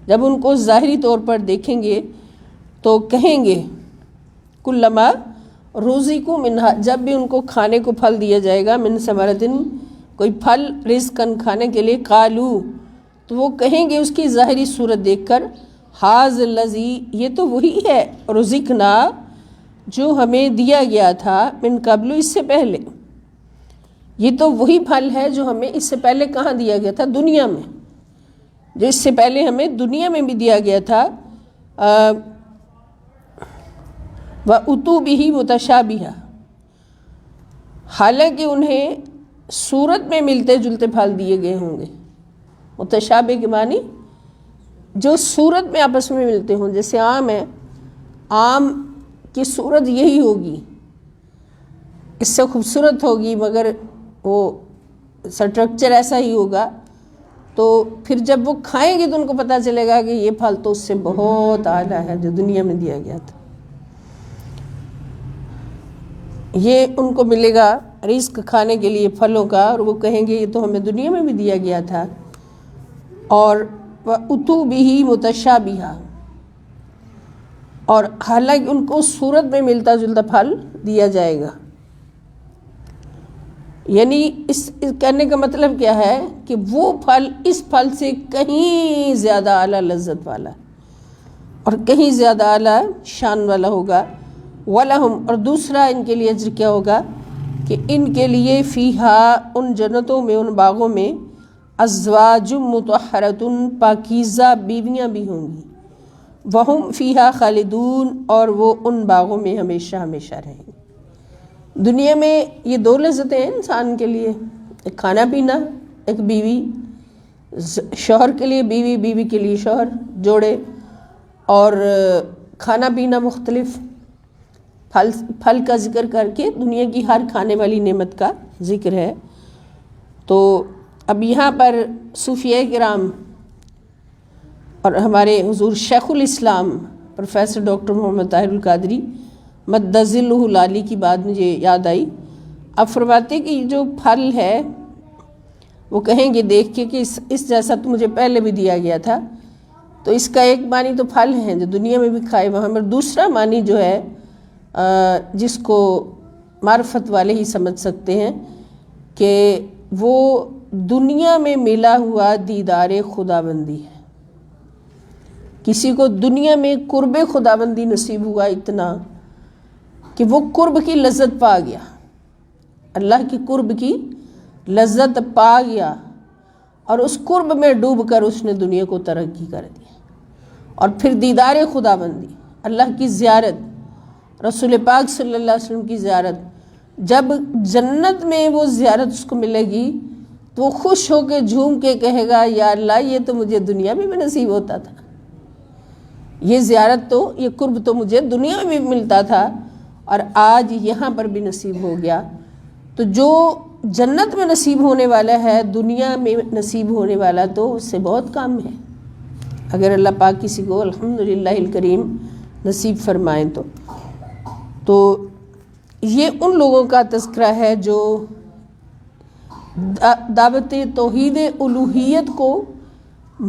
جب ان کو ظاہری طور پر دیکھیں گے تو کہیں گے کلما رزقوا منہا جب بھی ان کو کھانے کو پھل دیا جائے گا، من ثمرۃ کوئی پھل، رزقاً کھانے کے لیے، قالو تو وہ کہیں گے اس کی ظاہری صورت دیکھ کر، ھذا الذی یہ تو وہی ہے، رزقنا جو ہمیں دیا گیا تھا، من قبل اس سے پہلے، یہ تو وہی پھل ہے جو ہمیں اس سے پہلے کہاں دیا گیا تھا؟ دنیا میں، جو اس سے پہلے ہمیں دنیا میں بھی دیا گیا تھا۔ وَأُتُوا بِهِ مُتَشَابِهًا حالانکہ انہیں صورت میں ملتے جلتے پھل دیے گئے ہوں گے۔ متشابہ کے معنی جو صورت میں آپس میں ملتے ہوں، جیسے آم ہے، آم کی صورت یہی ہوگی، اس سے خوبصورت ہوگی، مگر وہ سٹرکچر ایسا ہی ہوگا، تو پھر جب وہ کھائیں گے تو ان کو پتہ چلے گا کہ یہ پھل تو اس سے بہت اعلیٰ ہے جو دنیا میں دیا گیا تھا۔ یہ ان کو ملے گا رزق کھانے کے لیے پھلوں کا، اور وہ کہیں گے یہ تو ہمیں دنیا میں بھی دیا گیا تھا۔ اور وَأُتُوا بِهِ مُتَشَابِهًا اور حالانکہ ان کو صورت میں ملتا جلتا پھل دیا جائے گا۔ یعنی اس کہنے کا مطلب کیا ہے کہ وہ پھل اس پھل سے کہیں زیادہ اعلیٰ لذت والا اور کہیں زیادہ اعلیٰ شان والا ہوگا۔ وَلَهُمْ اور دوسرا ان کے لیے اجر کیا ہوگا کہ ان کے لیے فیہا ان جنتوں میں، ان باغوں میں، ازواج مطہرۃ پاکیزہ بیویاں بھی ہوں گی، وہم فیہا خالدون اور وہ ان باغوں میں ہمیشہ ہمیشہ رہیں گے۔ دنیا میں یہ دو لذتیں ہیں انسان کے لیے، ایک کھانا پینا، ایک بیوی، شوہر کے لیے بیوی، بیوی کے لیے شوہر، جوڑے، اور کھانا پینا مختلف، پھل کا ذکر کر کے دنیا کی ہر کھانے والی نعمت کا ذکر ہے۔ تو اب یہاں پر صوفیاء کرام اور ہمارے حضور شیخ الاسلام پروفیسر ڈاکٹر محمد طاہر القادری مد ظلہ العالی کی بات مجھے یاد آئی۔ اب فرماتے کہ جو پھل ہے وہ کہیں گے دیکھ کے کہ اس جیسا تو مجھے پہلے بھی دیا گیا تھا، تو اس کا ایک معنی تو پھل ہیں جو دنیا میں بھی کھائے وہاں پر، دوسرا معنی جو ہے جس کو معرفت والے ہی سمجھ سکتے ہیں کہ وہ دنیا میں ملا ہوا دیدار خداوندی ہے۔ کسی کو دنیا میں قرب خداوندی نصیب ہوا اتنا کہ وہ قرب کی لذت پا گیا، اللہ کی قرب کی لذت پا گیا، اور اس قرب میں ڈوب کر اس نے دنیا کو ترقی کر دیا، اور پھر دیدار خداوندی، اللہ کی زیارت، رسول پاک صلی اللہ علیہ وسلم کی زیارت، جب جنت میں وہ زیارت اس کو ملے گی تو وہ خوش ہو کے جھوم کے کہے گا یا اللہ یہ تو مجھے دنیا میں بھی نصیب ہوتا تھا، یہ زیارت تو، یہ قرب تو مجھے دنیا میں بھی ملتا تھا اور آج یہاں پر بھی نصیب ہو گیا۔ تو جو جنت میں نصیب ہونے والا ہے دنیا میں نصیب ہونے والا تو اس سے بہت کم ہے، اگر اللہ پاک کسی کو الحمدللہ الکریم نصیب فرمائیں تو یہ ان لوگوں کا تذکرہ ہے جو دعوت توحید الوہیت کو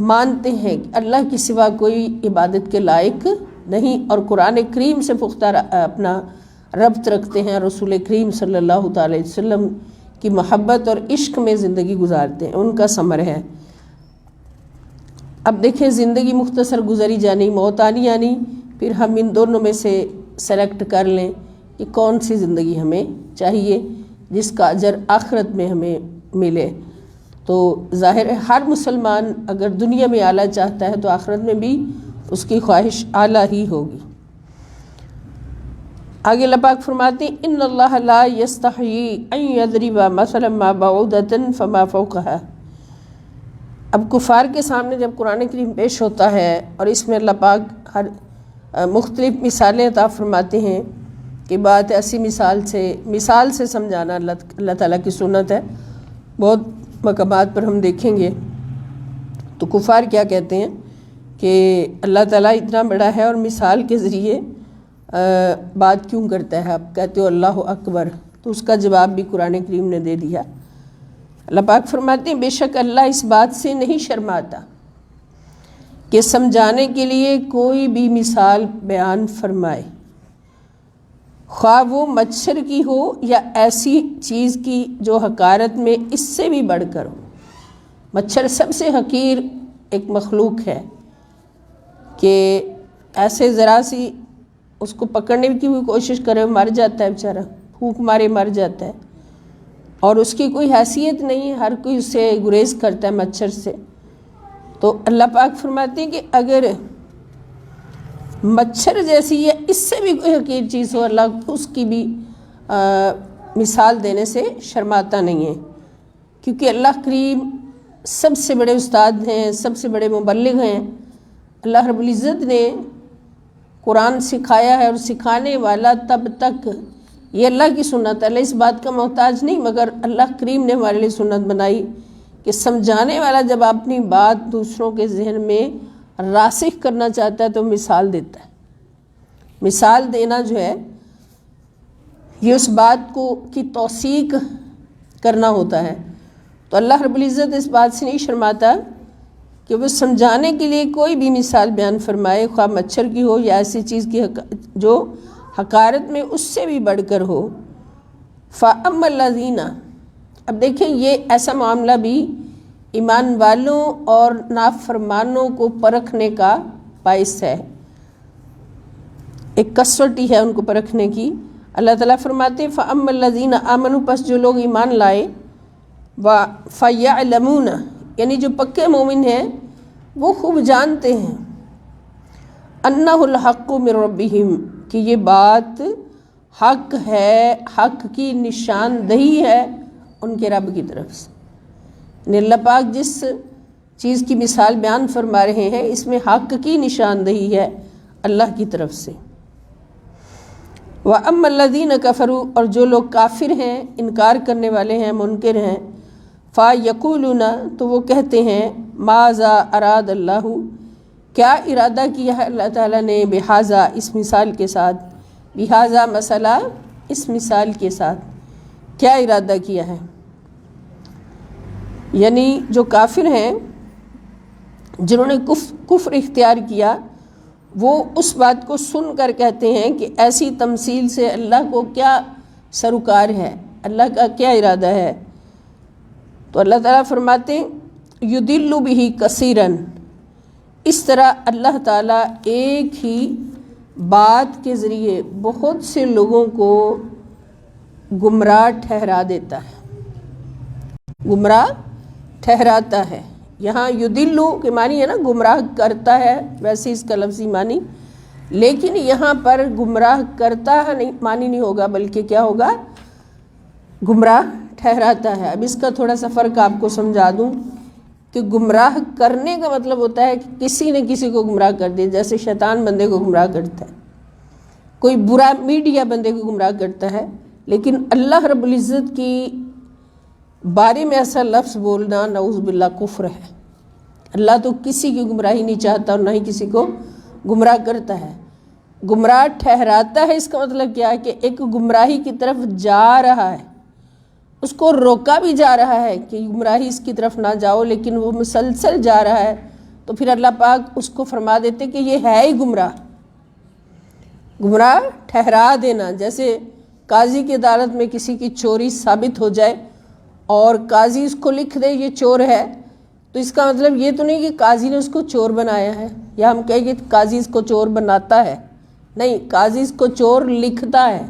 مانتے ہیں کہ اللہ کے سوا کوئی عبادت کے لائق نہیں، اور قرآن کریم سے پختہ اپنا ربط رکھتے ہیں، رسول کریم صلی اللہ تعالی علیہ وسلم کی محبت اور عشق میں زندگی گزارتے ہیں، ان کا ثمر ہے۔ اب دیکھیں زندگی مختصر گزری جانی، موت آنی آنی، پھر ہم ان دونوں میں سے سلیکٹ کر لیں کہ کون سی زندگی ہمیں چاہیے جس کا اجر آخرت میں ہمیں ملے۔ تو ظاہر ہے ہر مسلمان اگر دنیا میں اعلیٰ چاہتا ہے تو آخرت میں بھی اس کی خواہش اعلیٰ ہی ہوگی۔ آگے اللہ پاک فرماتے ہیں ان اللہ لا یستحیی ان یضرب مثلا ما بعودۃ فما فوقها۔ اب کفار کے سامنے جب قرآن کریم پیش ہوتا ہے اور اس میں اللہ پاک ہر مختلف مثالیں عطا فرماتے ہیں کہ بات ایسی مثال سے سمجھانا اللہ تعالیٰ کی سنت ہے، بہت مقامات پر ہم دیکھیں گے۔ تو کفار کیا کہتے ہیں کہ اللہ تعالیٰ اتنا بڑا ہے اور مثال کے ذریعے بات کیوں کرتا ہے، آپ کہتے ہو اللہ اکبر، تو اس کا جواب بھی قرآن کریم نے دے دیا۔ اللہ پاک فرماتے ہیں بے شک اللہ اس بات سے نہیں شرماتا کہ سمجھانے کے لیے کوئی بھی مثال بیان فرمائے، خواہ وہ مچھر کی ہو یا ایسی چیز کی جو حقارت میں اس سے بھی بڑھ کر ہو۔ مچھر سب سے حقیر ایک مخلوق ہے کہ ایسے ذرا سی اس کو پکڑنے کی بھی کوشش کرے مر جاتا ہے بیچارہ، پھونک مارے مر جاتا ہے، اور اس کی کوئی حیثیت نہیں ہے، ہر کوئی اس سے گریز کرتا ہے مچھر سے۔ تو اللہ پاک فرماتے ہیں کہ اگر مچھر جیسی ہے اس سے بھی کوئی حقیر چیز ہو، اللہ اس کی بھی مثال دینے سے شرماتا نہیں ہے، کیونکہ اللہ کریم سب سے بڑے استاد ہیں، سب سے بڑے مبلغ ہیں۔ اللہ رب العزت نے قرآن سکھایا ہے اور سکھانے والا تب تک، یہ اللہ کی سنت ہے، اللہ اس بات کا محتاج نہیں، مگر اللہ کریم نے ہمارے لیے سنت بنائی کہ سمجھانے والا جب اپنی بات دوسروں کے ذہن میں راسخ کرنا چاہتا ہے تو مثال دیتا ہے۔ مثال دینا جو ہے یہ اس بات کی توثیق کرنا ہوتا ہے۔ تو اللہ رب العزت اس بات سے نہیں شرماتا کہ وہ سمجھانے کے لیے کوئی بھی مثال بیان فرمائے، خواہ مچھر کی ہو یا ایسی چیز کی جو حقارت میں اس سے بھی بڑھ کر ہو۔ فَأَمَّا الَّذِينَ، اب دیکھیں یہ ایسا معاملہ بھی ایمان والوں اور نافرمانوں کو پرکھنے کا باعث ہے، ایک کسوٹی ہے ان کو پرکھنے کی۔ اللہ تعالیٰ فرماتے ہیں فَأَمَّا الَّذِينَ آمَنُوا، پس جو لوگ ایمان لائے، فَيَعْلَمُونَ، یعنی جو پکے مومن ہیں وہ خوب جانتے ہیں، أَنَّهُ الْحَقُّ مِن رَبِّهِمْ، کہ یہ بات حق ہے، حق کی نشاندہی ہے ان کے رب کی طرف سے۔ یعنی اللہ پاک جس چیز کی مثال بیان فرما رہے ہیں اس میں حق کی نشاندہی ہے اللہ کی طرف سے۔ وَأَمَّا الَّذِينَ كَفَرُوا، اور جو لوگ کافر ہیں، انکار کرنے والے ہیں، منکر ہیں، فَيَقُولُونَ، تو وہ کہتے ہیں مَاذَا أَرَادَ اللَّهُ، کیا ارادہ کیا ہے اللہ تعالیٰ نے، بِهَذَا، اس مثال کے ساتھ، بِهَذَا مسئلہ، اس مثال کے ساتھ کیا ارادہ کیا ہے۔ یعنی جو کافر ہیں جنہوں نے کفر اختیار کیا، وہ اس بات کو سن کر کہتے ہیں کہ ایسی تمثیل سے اللہ کو کیا سروکار ہے، اللہ کا کیا ارادہ ہے۔ تو اللہ تعالیٰ فرماتے ہیں یُضِلُّ بِهِ کثیراً، اس طرح اللہ تعالیٰ ایک ہی بات کے ذریعے بہت سے لوگوں کو گمراہ ٹھہرا دیتا ہے، گمراہ ٹھہراتا ہے۔ یہاں یُضِلُّ کے معنی ہے نا گمراہ کرتا ہے، ویسے اس کا لفظی معنی، لیکن یہاں پر گمراہ کرتا ہے معنی نہیں ہوگا، بلکہ کیا ہوگا، گمراہ ٹھہراتا ہے۔ اب اس کا تھوڑا سا فرق آپ کو سمجھا دوں کہ گمراہ کرنے کا مطلب ہوتا ہے کہ کسی نے کسی کو گمراہ کر دیا، جیسے شیطان بندے کو گمراہ کرتا ہے، کوئی برا میڈیا بندے کو گمراہ کرتا ہے، لیکن اللہ رب العزت کی بارے میں ایسا لفظ بولنا نعوذ باللہ کفر ہے۔ اللہ تو کسی کی گمراہی نہیں چاہتا اور نہ ہی کسی کو گمراہ کرتا ہے۔ گمراہ ٹھہراتا ہے، اس کا مطلب کیا ہے کہ ایک گمراہی کی طرف جا رہا ہے، اس کو روکا بھی جا رہا ہے کہ گمراہی اس کی طرف نہ جاؤ، لیکن وہ مسلسل جا رہا ہے، تو پھر اللہ پاک اس کو فرما دیتے کہ یہ ہے ہی گمراہ، گمراہ ٹھہرا دینا۔ جیسے قاضی کی عدالت میں کسی کی چوری ثابت ہو جائے اور قاضی اس کو لکھ دے یہ چور ہے، تو اس کا مطلب یہ تو نہیں کہ قاضی نے اس کو چور بنایا ہے، یا ہم کہیں گے قاضی اس کو چور بناتا ہے، نہیں، قاضی اس کو چور لکھتا ہے،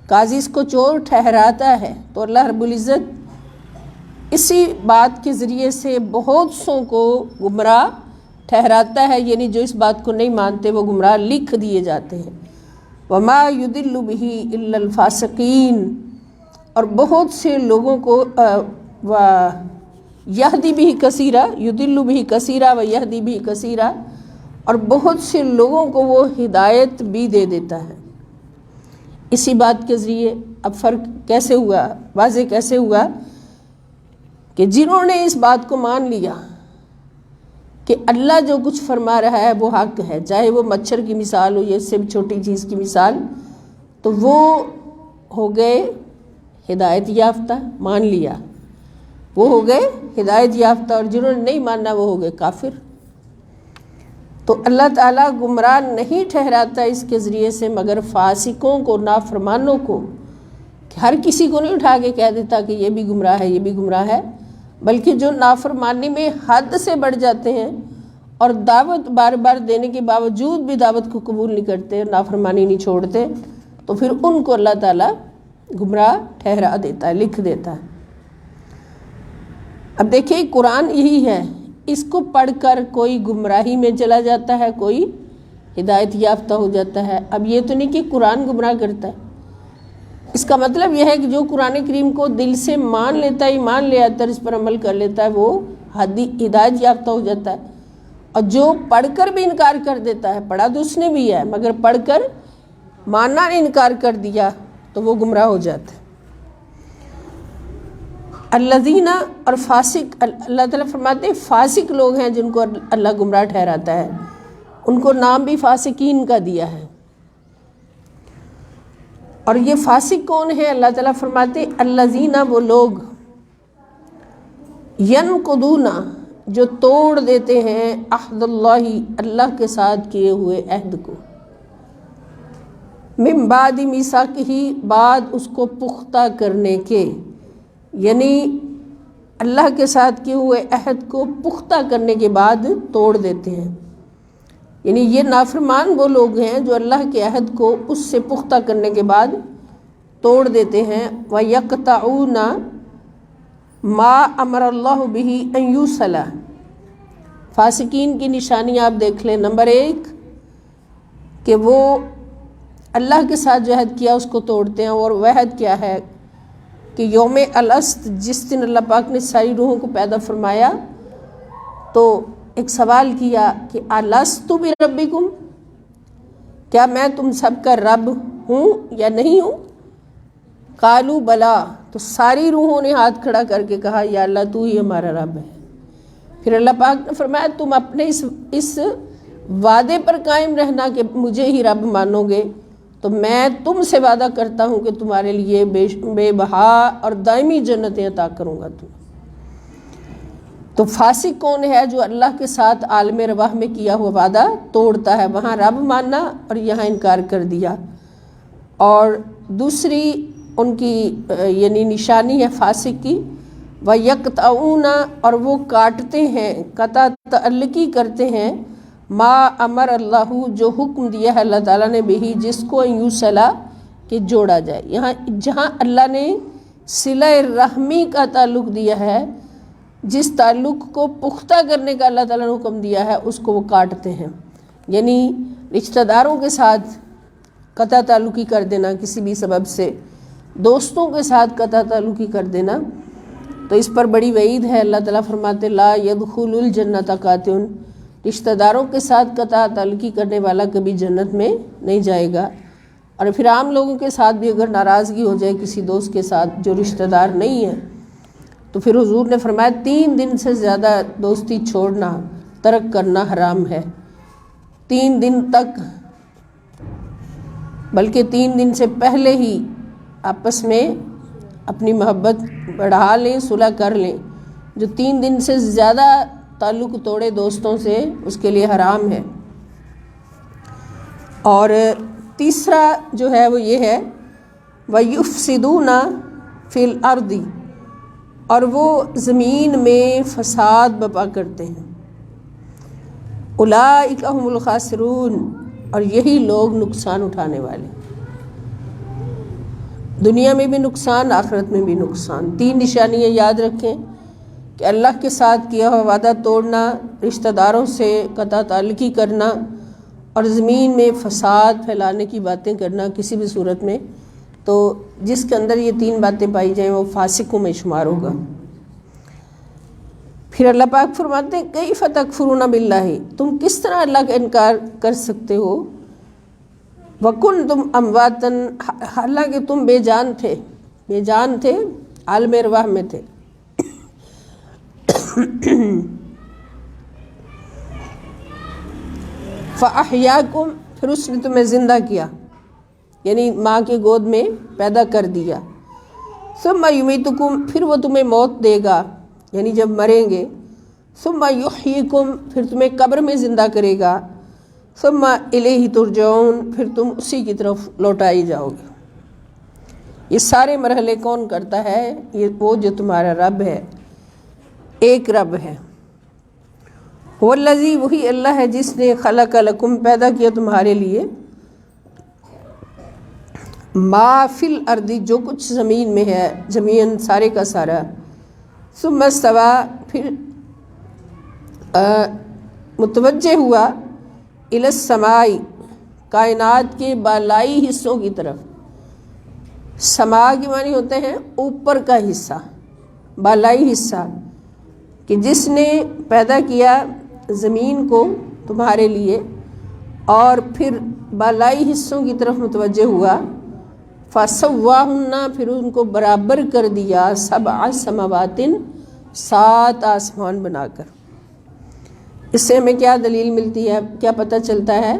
قاضی اس کو چور ٹھہراتا ہے۔ تو اللہ رب العزت اسی بات کے ذریعے سے بہت سوں کو گمراہ ٹھہراتا ہے، یعنی جو اس بات کو نہیں مانتے وہ گمراہ لکھ دیے جاتے ہیں۔ وما يضل به الا الفاسقین، اور بہت سے لوگوں کو یہدی بھی کثیرہ، یضل بھی کثیرہ و یہدی بھی کثیرہ، اور بہت سے لوگوں کو وہ ہدایت بھی دے دیتا ہے۔ اسی بات کے ذریعے اب فرق کیسے ہوا، واضح کیسے ہوا کہ جنہوں نے اس بات کو مان لیا کہ اللہ جو کچھ فرما رہا ہے وہ حق ہے، چاہے وہ مچھر کی مثال ہو یا اس سے بھی چھوٹی چیز کی مثال، تو وہ ہو گئے ہدایت یافتہ، مان لیا، وہ ہو گئے ہدایت یافتہ، اور جنہوں نے نہیں ماننا وہ ہو گئے کافر۔ تو اللہ تعالیٰ گمراہ نہیں ٹھہراتا اس کے ذریعے سے مگر فاسقوں کو، نافرمانوں کو، ہر کسی کو نہیں اٹھا کے کہہ دیتا کہ یہ بھی گمراہ ہے، یہ بھی گمراہ ہے، بلکہ جو نافرمانی میں حد سے بڑھ جاتے ہیں اور دعوت بار بار دینے کے باوجود بھی دعوت کو قبول نہیں کرتے، نافرمانی نہیں چھوڑتے، تو پھر ان کو اللہ تعالیٰ گمراہ ٹھہرا دیتا ہے، لکھ دیتا ہے۔ اب دیکھیں قرآن یہی ہے، اس کو پڑھ کر کوئی گمراہی میں چلا جاتا ہے، کوئی ہدایت یافتہ ہو جاتا ہے۔ اب یہ تو نہیں کہ قرآن گمراہ کرتا ہے، اس کا مطلب یہ ہے کہ جو قرآن کریم کو دل سے مان لیتا ہے، ایمان لے آتا ہے، اس پر عمل کر لیتا ہے، وہ ہدایت یافتہ ہو جاتا ہے۔ اور جو پڑھ کر بھی انکار کر دیتا ہے، پڑھا تو اس نے بھی ہے مگر پڑھ کر ماننا نے انکار کر دیا، تو وہ گمراہ ہو جاتا ہے۔ الذین، اور فاسق، اللہ تعالیٰ فرماتے ہیں فاسق لوگ ہیں جن کو اللہ گمراہ ٹھہراتا ہے، ان کو نام بھی فاسقین کا دیا ہے۔ اور یہ فاسق کون ہے؟ اللہ تعالیٰ فرماتے ہیں الذین، وہ لوگ، ینقضون، جو توڑ دیتے ہیں، عہد اللہ، اللہ کے ساتھ کیے ہوئے عہد کو، من بعد میثاقہ، بعد اس کو پختہ کرنے کے، یعنی اللہ کے ساتھ کیے ہوئے عہد کو پختہ کرنے کے بعد توڑ دیتے ہیں۔ یعنی یہ نافرمان وہ لوگ ہیں جو اللہ کے عہد کو اس سے پختہ کرنے کے بعد توڑ دیتے ہیں۔ وَيَقْطَعُونَ مَا أَمَرَ اللَّهُ بِهِ أَن يُوصَلَ، فاسقین کی نشانی آپ دیکھ لیں۔ نمبر 1 کہ وہ اللہ کے ساتھ جو عہد کیا اس کو توڑتے ہیں، اور وہ عہد کیا ہے کہ یوم الست، جس دن اللہ پاک نے ساری روحوں کو پیدا فرمایا تو ایک سوال کیا کہ الستُ بربکم، کیا میں تم سب کا رب ہوں یا نہیں ہوں؟ قالوا بلا، تو ساری روحوں نے ہاتھ کھڑا کر کے کہا یا اللہ تو ہی ہمارا رب ہے۔ پھر اللہ پاک نے فرمایا تم اپنے اس وعدے پر قائم رہنا کہ مجھے ہی رب مانو گے، تو میں تم سے وعدہ کرتا ہوں کہ تمہارے لیے بے بہا اور دائمی جنتیں عطا کروں گا تمہیں۔ تو فاسق کون ہے؟ جو اللہ کے ساتھ عالم رواح میں کیا ہوا وعدہ توڑتا ہے، وہاں رب ماننا اور یہاں انکار کر دیا۔ اور دوسری ان کی یعنی نشانی ہے فاسق کی، وَيَقْطَعُونَ، اور وہ کاٹتے ہیں، قطع تعلقی کرتے ہیں، ما امر اللہ، جو حکم دیا ہے اللہ تعالیٰ نے بھی، جس کو یوصلہ، کہ جوڑا جائے۔ یہاں جہاں اللہ نے صلہ رحمی کا تعلق دیا ہے، جس تعلق کو پختہ کرنے کا اللہ تعالیٰ نے حکم دیا ہے، اس کو وہ کاٹتے ہیں، یعنی رشتہ داروں کے ساتھ قطع تعلقی کر دینا کسی بھی سبب سے، دوستوں کے ساتھ قطع تعلقی کر دینا، تو اس پر بڑی وعید ہے۔ اللہ تعالیٰ فرماتے لا يدخل الجنت قاطع، رشتہ داروں کے ساتھ قطع تعلقی کرنے والا کبھی جنت میں نہیں جائے گا۔ اور پھر عام لوگوں کے ساتھ بھی اگر ناراضگی ہو جائے کسی دوست کے ساتھ جو رشتہ دار نہیں ہے، تو پھر حضور نے فرمایا 3 دن سے زیادہ دوستی چھوڑنا، ترک کرنا حرام ہے۔ 3 دن تک، بلکہ 3 دن سے پہلے ہی آپس میں اپنی محبت بڑھا لیں، صلح کر لیں۔ جو 3 دن سے زیادہ تعلق توڑے دوستوں سے، اس کے لیے حرام ہے۔ اور تیسرا جو ہے وہ یہ ہے وَيُفْسِدُونَ فِي الْأَرْضِ، اور وہ زمین میں فساد برپا کرتے ہیں۔ اولئک هم الخاسرون، اور یہی لوگ نقصان اٹھانے والے، دنیا میں بھی نقصان، آخرت میں بھی نقصان۔ 3 نشانیاں یاد رکھیں کہ اللہ کے ساتھ کیا ہوا وعدہ توڑنا، رشتہ داروں سے قطع تعلقی کرنا، اور زمین میں فساد پھیلانے کی باتیں کرنا کسی بھی صورت میں۔ تو جس کے اندر یہ 3 باتیں پائی جائیں وہ فاسقوں میں شمار ہوگا۔ پھر اللہ پاک فرماتے ہیں کیف تکفرون باللہ، تم کس طرح اللہ کا انکار کر سکتے ہو، وکنتم امواتا، حالانکہ تم بے جان تھے، عالم ارواح میں تھے۔ فاحیاکم، پھر اس نے تمہیں زندہ کیا، یعنی ماں کی گود میں پیدا کر دیا۔ ثم یمیتکم، پھر وہ تمہیں موت دے گا، یعنی جب مریں گے۔ ثم یحییکم، پھر تمہیں قبر میں زندہ کرے گا۔ ثم الیہ ترجعون، پھر تم اسی کی طرف لوٹائی جاؤ گے۔ یہ سارے مرحلے کون کرتا ہے؟ یہ وہ جو تمہارا رب ہے، ایک رب ہے۔ والذی، وہی اللہ ہے جس نے خلق لکم، پیدا کیا تمہارے لیے، ما فی الارض، جو کچھ زمین میں ہے، زمین سارے کا سارا۔ ثم استوی، پھر متوجہ ہوا، الی السماء، کائنات کے بالائی حصوں کی طرف۔ سما کے معنی ہوتے ہیں اوپر کا حصہ، بالائی حصہ، کہ جس نے پیدا کیا زمین کو تمہارے لیے اور پھر بالائی حصوں کی طرف متوجہ ہوا۔ فَسَوَّاهُنَّ، پھر ان کو برابر کر دیا، 7 سماوات، 7 آسمان بنا کر۔ اس سے ہمیں کیا دلیل ملتی ہے، کیا پتہ چلتا ہے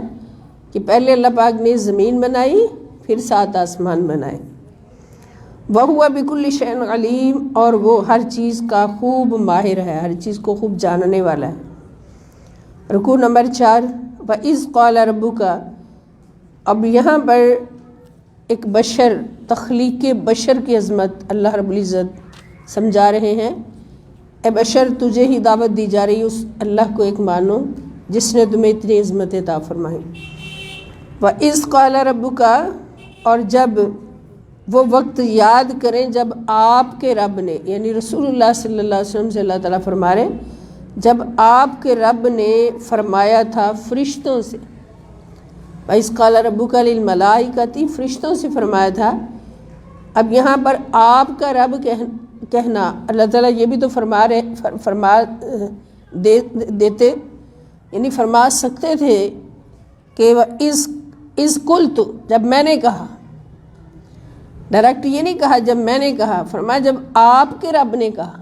کہ پہلے اللہ پاک نے زمین بنائی، پھر 7 آسمان بنائے۔ وَهُوَ بِكُلِّ شَيْءٍ عَلِيمٌ، اور وہ ہر چیز کا خوب ماہر ہے، ہر چیز کو خوب جاننے والا ہے۔ رکوع نمبر 4، وَإِذْ قَالَ رَبُّكَ، اب یہاں پر ایک بشر، تخلیق بشر کی عظمت اللہ رب العزت سمجھا رہے ہیں۔ اے بشر، تجھے ہی دعوت دی جا رہی، اس اللہ کو ایک مانو جس نے تمہیں اتنی عظمت عطا فرمائی۔ وَإِذْ قَالَ رَبُّكَ، اور جب وہ وقت یاد کریں جب آپ کے رب نے، یعنی رسول اللہ صلی اللہ علیہ وسلم سے اللہ تعالیٰ فرما رہے ہیں، جب آپ کے رب نے فرمایا تھا فرشتوں سے، وَإِذْ قَالَ رَبُّكَ لِلْمَلَائِكَةِ، فرشتوں سے فرمایا تھا۔ اب یہاں پر آپ کا رب کہنا، اللہ تعالیٰ یہ بھی تو فرما دیتے، یعنی فرما سکتے تھے کہ اِذْ قُلْتُ، جب میں نے کہا، ڈائریکٹ یہ نہیں کہا جب میں نے کہا، فرمایا جب آپ کے رب نے کہا۔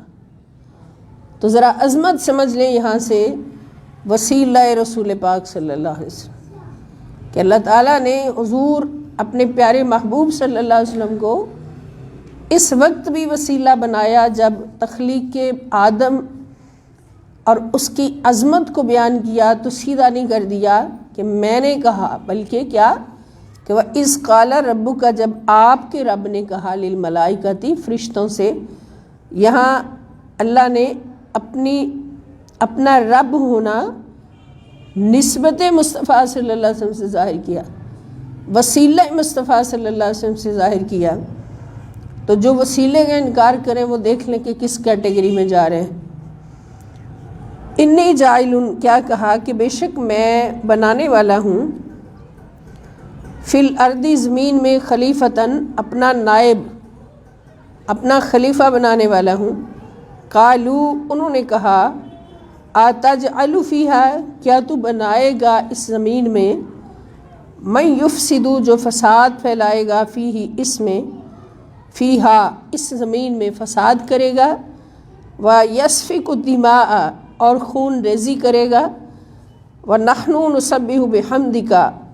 تو ذرا عظمت سمجھ لیں یہاں سے، وسیلہ رسول پاک صلی اللہ علیہ وسلم، کہ اللہ تعالیٰ نے حضور اپنے پیارے محبوب صلی اللہ علیہ وسلم کو اس وقت بھی وسیلہ بنایا جب تخلیق کے آدم اور اس کی عظمت کو بیان کیا تو سیدھا نہیں کر دیا کہ میں نے کہا، بلکہ کیا کہ وَإِذْ قَالَ رَبُّكَ، جب آپ کے رب نے کہا، لِلْمَلَائِكَةِ، فرشتوں سے۔ یہاں اللہ نے اپنا رب ہونا نسبت مصطفیٰ صلی اللہ علیہ وسلم سے ظاہر کیا، وسیلہ مصطفیٰ صلی اللہ علیہ وسلم سے ظاہر کیا۔ تو جو وسیلے کا انکار کریں وہ دیکھ لیں کہ کس کیٹیگری میں جا رہے ہیں۔ انی جاعل، کیا کہا کہ بے شک میں بنانے والا ہوں، فی الارض، زمین میں، خلیفتاً، اپنا نائب، اپنا خلیفہ بنانے والا ہوں۔ قالو، انہوں نے کہا، اتجعل فیہا، کیا تو بنائے گا اس زمین میں، من یفسد، جو فساد پھیلائے گا، فیہ، اس میں، فیہا، اس زمین میں فساد کرے گا، ویسفک الدماء، اور خون ریزی کرے گا، ونحن نسبح بحمدک،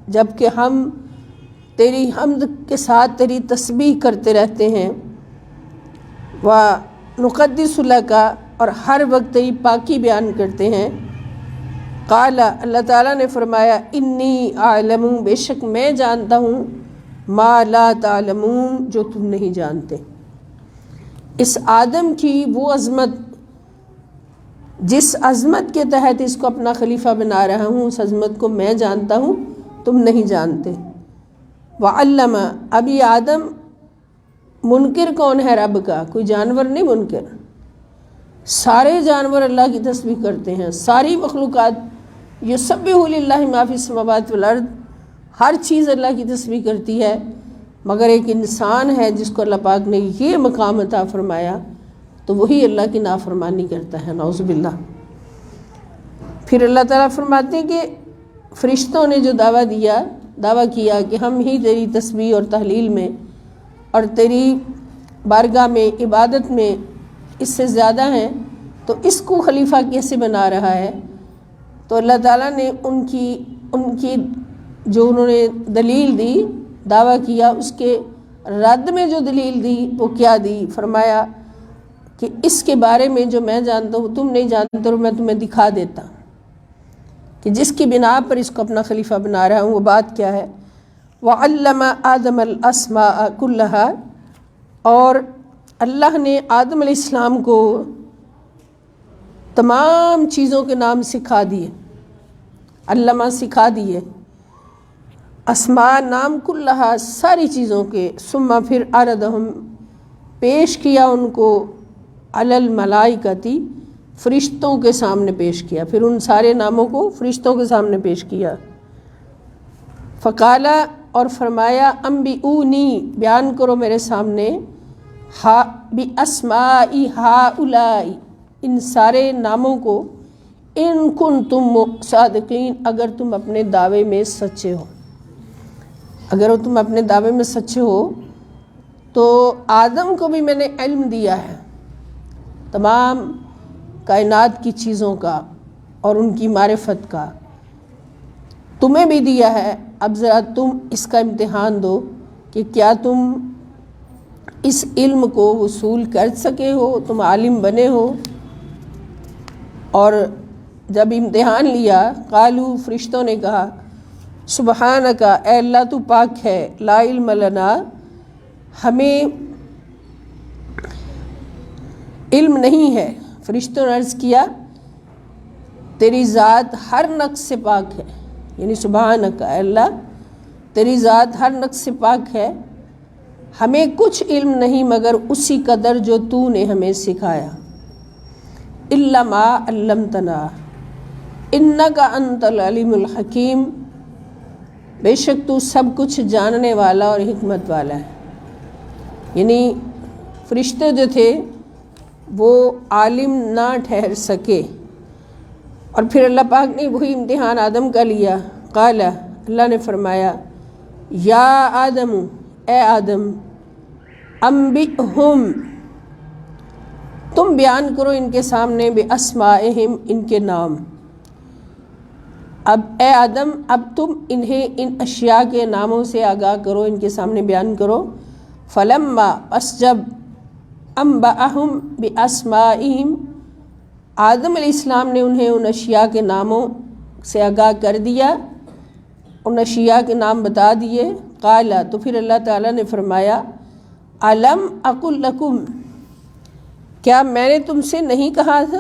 جبکہ ہم تیری حمد کے ساتھ تیری تسبیح کرتے رہتے ہیں، و نقدس لکا، اور ہر وقت تیری پاکی بیان کرتے ہیں۔ قال، اللہ تعالیٰ نے فرمایا، انی اعلم، بے شک میں جانتا ہوں، ما لا تعلمون، جو تم نہیں جانتے۔ اس آدم کی وہ عظمت، جس عظمت کے تحت اس کو اپنا خلیفہ بنا رہا ہوں، اس عظمت کو میں جانتا ہوں، تم نہیں جانتے۔ وعلم، اب یہ آدم منکر کون ہے رب کا؟ کوئی جانور نہیں منکر، سارے جانور اللہ کی تسبیح کرتے ہیں، ساری مخلوقات یسبح للہ ما فی السماوات والارض، ہر چیز اللہ کی تسبیح کرتی ہے، مگر ایک انسان ہے جس کو اللہ پاک نے یہ مقام عطا فرمایا تو وہی اللہ کی نافرمانی کرتا ہے، نعوذ باللہ۔ پھر اللہ تعالیٰ فرماتے ہیں کہ فرشتوں نے جو دعویٰ کیا کہ ہم ہی تیری تسبیح اور تحلیل میں اور تیری بارگاہ میں عبادت میں اس سے زیادہ ہیں، تو اس کو خلیفہ کیسے بنا رہا ہے؟ تو اللہ تعالیٰ نے ان کی جو انہوں نے دلیل دی، دعویٰ کیا، اس کے رد میں جو دلیل دی وہ کیا دی؟ فرمایا کہ اس کے بارے میں جو میں جانتا ہوں تم نہیں جانتے، اور میں تمہیں دکھا دیتا کہ جس کی بنا پر اس کو اپنا خلیفہ بنا رہا ہوں وہ بات کیا ہے۔ وَعَلَّمَ آدَمَ الْأَسْمَاءَ كُلَّهَا، اور اللہ نے آدم علیہ السلام کو تمام چیزوں کے نام سکھا دیے، علامہ سکھا دیے، اسماء نام کلہا ساری چیزوں کے، ثم پھر عرضہم پیش کیا ان کو، علی الملائکتی فرشتوں کے سامنے پیش کیا، پھر ان سارے ناموں کو فرشتوں کے سامنے پیش کیا۔ فقالا، اور فرمایا، انبئونی بیان کرو میرے سامنے، باسماء ہؤلاء ان سارے ناموں کو، ان کنتم صادقین اگر تم اپنے دعوے میں سچے ہو، اگر تم اپنے دعوے میں سچے ہو تو آدم کو بھی میں نے علم دیا ہے تمام کائنات کی چیزوں کا اور ان کی معرفت کا، تمہیں بھی دیا ہے، اب ذرا تم اس کا امتحان دو کہ کیا تم اس علم کو وصول کر سکے ہو، تم عالم بنے ہو۔ اور جب امتحان لیا، قالو فرشتوں نے کہا، سبحانک، اے اللہ تو پاک ہے، لا علم لنا، ہمیں علم نہیں ہے۔ فرشتوں نے عرض کیا تیری ذات ہر نقص سے پاک ہے، یعنی سبحانک، اے اللہ تیری ذات ہر نقص سے پاک ہے، ہمیں کچھ علم نہیں مگر اسی قدر جو تو نے ہمیں سکھایا۔ الا ما علمتنا انک انت العلیم الحکیم، بے شک تو سب کچھ جاننے والا اور حکمت والا ہے۔ یعنی فرشتے جو تھے وہ عالم نہ ٹھہر سکے، اور پھر اللہ پاک نے وہی امتحان آدم کا لیا۔ قال، اللہ نے فرمایا، یا آدم، اے آدم، انبئہم تم بیان کرو ان کے سامنے، باسمائہم ان کے نام۔ اب اے آدم، اب تم انہیں ان اشیاء کے ناموں سے آگاہ کرو، ان کے سامنے بیان کرو۔ فلما، پس جب، انبأہم باسمائہم آدم علیہ السلام نے انہیں ان اشیاء کے ناموں سے آگاہ کر دیا، ان اشیاء کے نام بتا دیے۔ قال، تو پھر اللہ تعالیٰ نے فرمایا، الم اقل لکم، کیا میں نے تم سے نہیں کہا تھا،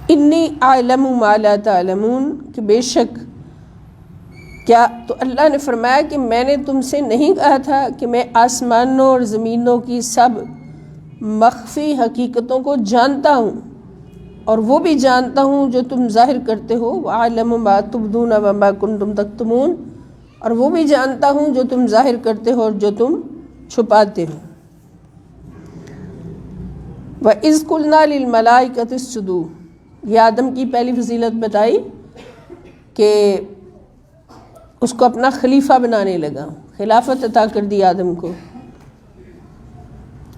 انی اعلم ما لا تعلمون، کہ بے شک، کیا تو اللہ نے فرمایا کہ میں نے تم سے نہیں کہا تھا کہ میں آسمانوں اور زمینوں کی سب مخفی حقیقتوں کو جانتا ہوں، اور وہ بھی جانتا ہوں جو تم ظاہر کرتے ہو، وَأَعْلَمُ مَا تُبْدُونَ وَمَا كُنْتُمْ تَكْتُمُونَ، اور وہ بھی جانتا ہوں جو تم ظاہر کرتے ہو اور جو تم چھپاتے ہو۔ وَإِذْ قُلْنَا لِلْمَلَائِكَةِ اسْجُدُوا، یہ آدم کی پہلی فضیلت بتائی کہ اس کو اپنا خلیفہ بنانے لگا، خلافت عطا کر دی آدم کو۔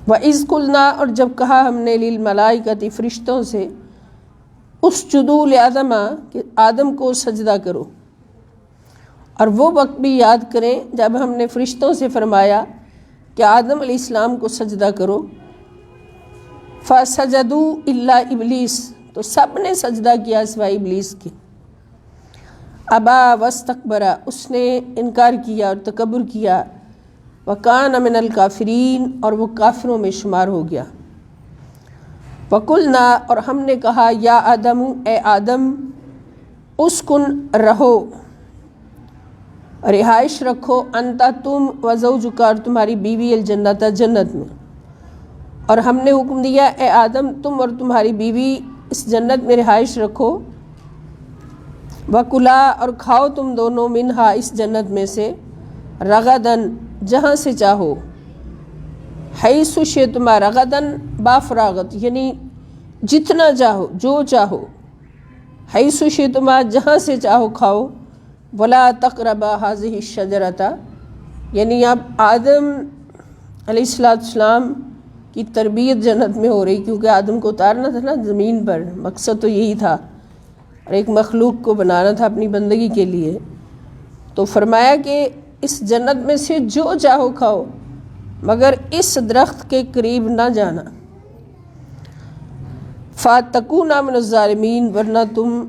وَإِذْ قُلْنَا، اور جب کہا ہم نے، لِلْمَلَائِكَةِ فرشتوں سے، اسجدوا لآدم، کہ آدم کو سجدہ کرو۔ اور وہ وقت بھی یاد کریں جب ہم نے فرشتوں سے فرمایا کہ آدم علیہ السلام کو سجدہ کرو، فسجدوا الا ابلیس، تو سب نے سجدہ کیا سوائے ابلیس کے۔ ابا واستکبر، اس نے انکار کیا اور تکبر کیا۔ وکان من الکافرین، اور وہ کافروں میں شمار ہو گیا۔ وقلنا، اور ہم نے کہا، یا آدم، اے آدم، اسکن، رہو، رہائش رکھو، انتا، تم، وزوجک، اور تمہاری بیوی، الجنت، جنت میں۔ اور ہم نے حکم دیا، اے آدم، تم اور تمہاری بیوی اس جنت میں رہائش رکھو۔ وکلا، اور کھاؤ تم دونوں، منہا، اس جنت میں سے، رغدن، جہاں سے چاہو، حیث شئتما، رغدن با فراغت، یعنی جتنا چاہو، جو چاہو، حیث شئتما، جہاں سے چاہو کھاؤ، ولا تقربا هذه الشجرۃ، یعنی اب آدم علیہ السلام کی تربیت جنت میں ہو رہی، کیونکہ آدم کو اتارنا تھا نا زمین پر، مقصد تو یہی تھا، اور ایک مخلوق کو بنانا تھا اپنی بندگی کے لیے۔ تو فرمایا کہ اس جنت میں سے جو چاہو کھاؤ، مگر اس درخت کے قریب نہ جانا۔ فَتَكُونَا مِنَ الظَّالِمِينَ، ورنہ تم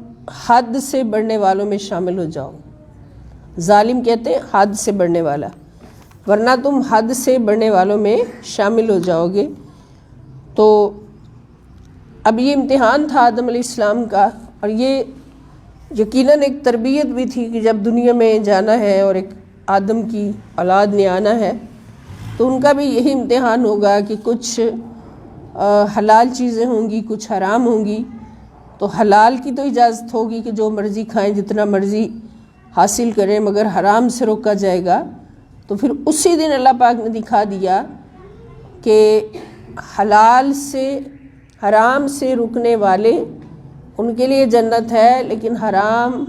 حد سے بڑھنے والوں میں شامل ہو جاؤ۔ ظالم کہتے ہیں حد سے بڑھنے والا، ورنہ تم حد سے بڑھنے والوں میں شامل ہو جاؤ گے۔ تو اب یہ امتحان تھا آدم علیہ السلام کا، اور یہ یقیناً ایک تربیت بھی تھی کہ جب دنیا میں جانا ہے اور ایک آدم کی اولاد نے آنا ہے، تو ان کا بھی یہی امتحان ہوگا کہ کچھ حلال چیزیں ہوں گی، کچھ حرام ہوں گی۔ تو حلال کی تو اجازت ہوگی کہ جو مرضی کھائیں، جتنا مرضی حاصل کریں، مگر حرام سے روکا جائے گا۔ تو پھر اسی دن اللہ پاک نے دکھا دیا کہ حلال سے، حرام سے رکنے والے ان کے لیے جنت ہے، لیکن حرام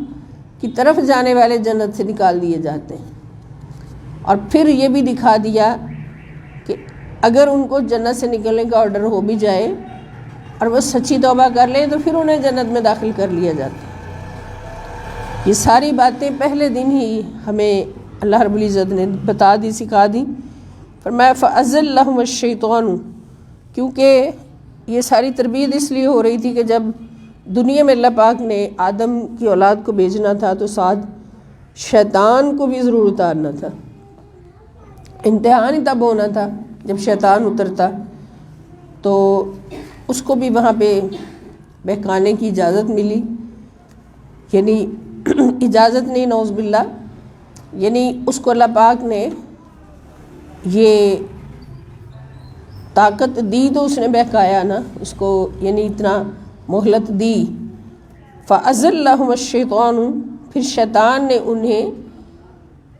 کی طرف جانے والے جنت سے نکال دیے جاتے ہیں۔ اور پھر یہ بھی دکھا دیا کہ اگر ان کو جنت سے نکلنے کا آرڈر ہو بھی جائے اور وہ سچی توبہ کر لیں، تو پھر انہیں جنت میں داخل کر لیا جاتا ہے۔ یہ ساری باتیں پہلے دن ہی ہمیں اللہ رب العزت نے بتا دی، سکھا دی۔ فرمایا فَأَزَلَّهُمَ الشَّيْطَانُ، کیونکہ یہ ساری تربیت اس لیے ہو رہی تھی کہ جب دنیا میں اللہ پاک نے آدم کی اولاد کو بھیجنا تھا تو ساتھ شیطان کو بھی ضرور اتارنا تھا۔ امتحان ہی تب ہونا تھا جب شیطان اترتا، تو اس کو بھی وہاں پہ بہکانے کی اجازت ملی، یعنی اجازت نہیں، نعوذ باللہ، یعنی اس کو اللہ پاک نے یہ طاقت دی تو اس نے بہکایا نا اس کو، یعنی اتنا مہلت دی۔ فَأَزَلَّهُمَ الشَّيْطَانُ، پھر شیطان نے انہیں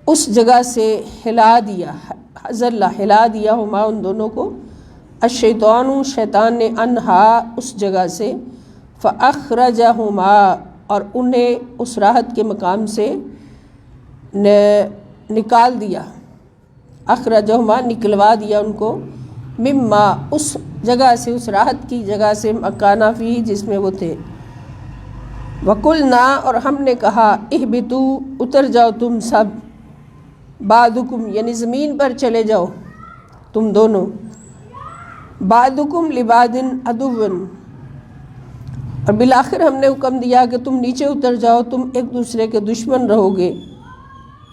اس جگہ سے ہلا دیا، ہلا دیا ہما، ان دونوں کو، الشیطان، شیطان نے، انہا، اس جگہ سے، فَأَخْرَجَهُمَا، اور انہیں اس راحت کے مقام سے نکال دیا، اخرجہما، نکلوا دیا ان کو، مما، اس جگہ سے، اس راحت کی جگہ سے، مکانا فی، جس میں وہ تھے۔ وقلنا، اور ہم نے کہا، اہبطوا، اتر جاؤ تم سب، بعضکم، یعنی زمین پر چلے جاؤ تم دونوں، بعضکم لبعض عدو، اور بالآخر ہم نے حکم دیا کہ تم نیچے اتر جاؤ، تم ایک دوسرے کے دشمن رہو گے۔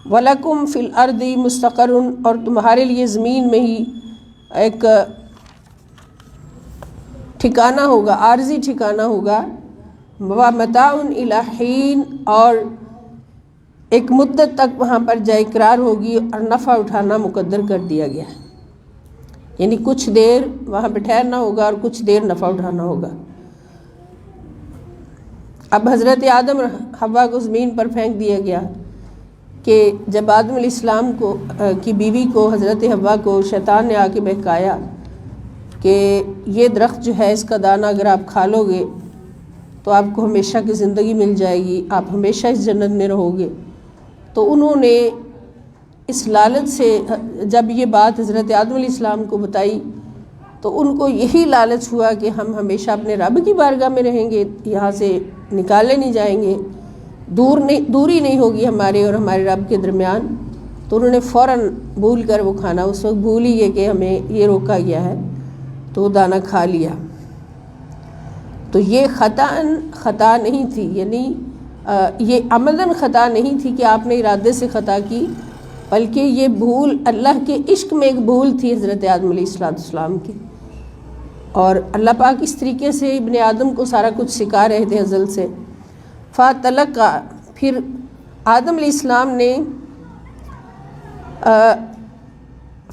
وَلَكُمْ فِي الْأَرْضِ مُسْتَقَرٌ، اور تمہارے لیے زمین میں ہی ایک ٹھکانہ ہوگا، عارضی ٹھکانہ ہوگا، وَمَتَاعٌ إِلَى حِينٍ، اور ایک مدت تک وہاں پر جائے قرار ہوگی، اور نفع اٹھانا مقدر کر دیا گیا ہے، یعنی کچھ دیر وہاں پہ ٹھہرنا ہوگا اور کچھ دیر نفع اٹھانا ہوگا۔ اب حضرت آدم حوا کو زمین پر پھینک دیا گیا کہ جب آدم علیہ السلام کی بیوی کو، حضرت حوا کو، شیطان نے آ کے بہکایا کہ یہ درخت جو ہے، اس کا دانہ اگر آپ کھا لو گے تو آپ کو ہمیشہ کی زندگی مل جائے گی، آپ ہمیشہ اس جنت میں رہو گے۔ تو انہوں نے اس لالچ سے جب یہ بات حضرت آدم علیہ السلام کو بتائی تو ان کو یہی لالچ ہوا کہ ہم ہمیشہ اپنے رب کی بارگاہ میں رہیں گے، یہاں سے نکالے نہیں جائیں گے، دوری نہیں ہوگی ہمارے اور ہمارے رب کے درمیان۔ تو انہوں نے فوراً بھول کر وہ کھانا، اس وقت بھول ہی گئے کہ ہمیں یہ روکا گیا ہے، تو وہ دانہ کھا لیا۔ تو یہ خطا نہیں تھی، یعنی یہ عمدن خطا نہیں تھی کہ آپ نے ارادے سے خطا کی، بلکہ یہ بھول اللہ کے عشق میں ایک بھول تھی حضرت آدم علیہ السلام کی، اور اللہ پاک اس طریقے سے ابن آدم کو سارا کچھ سکھا رہے تھے ازل سے۔ فَتَلَقَّى، پھر آدم علیہ السلام نے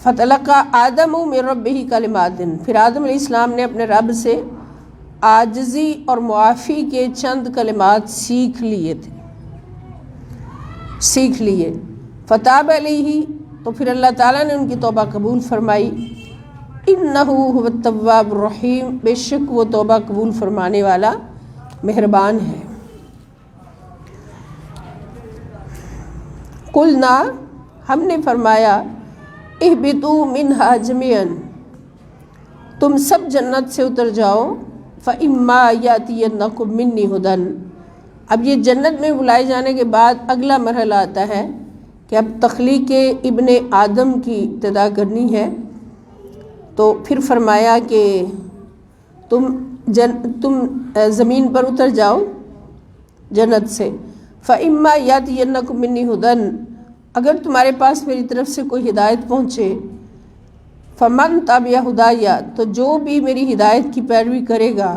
فَتَلَقَّى آدَمُ مِن رَبِّهِ كَلِمَاتٍ، پھر آدم علیہ السلام نے اپنے رب سے عاجزی اور معافی کے چند کلمات سیکھ لیے۔ فَتَابَ عَلَيْهِ، تو پھر اللہ تعالیٰ نے ان کی توبہ قبول فرمائی۔ إِنَّهُ هُوَ التَّوَّابُ الرَّحِيمُ، بے شک وہ توبہ قبول فرمانے والا مہربان ہے۔ قُلْنَا، ہم نے فرمایا، اہبطوا منہا جميعاً، تم سب جنت سے اتر جاؤ، فإما یأتینکم منی ھدی، اب یہ جنت میں بلائے جانے کے بعد اگلا مرحلہ آتا ہے کہ اب تخلیق ابن آدم کی ابتدا کرنی ہے۔ تو پھر فرمایا کہ تم زمین پر اتر جاؤ جنت سے، فإما یأتینکم منی ھدی، اگر تمہارے پاس میری طرف سے کوئی ہدایت پہنچے، فمن تبع ھدایا، تو جو بھی میری ہدایت کی پیروی کرے گا،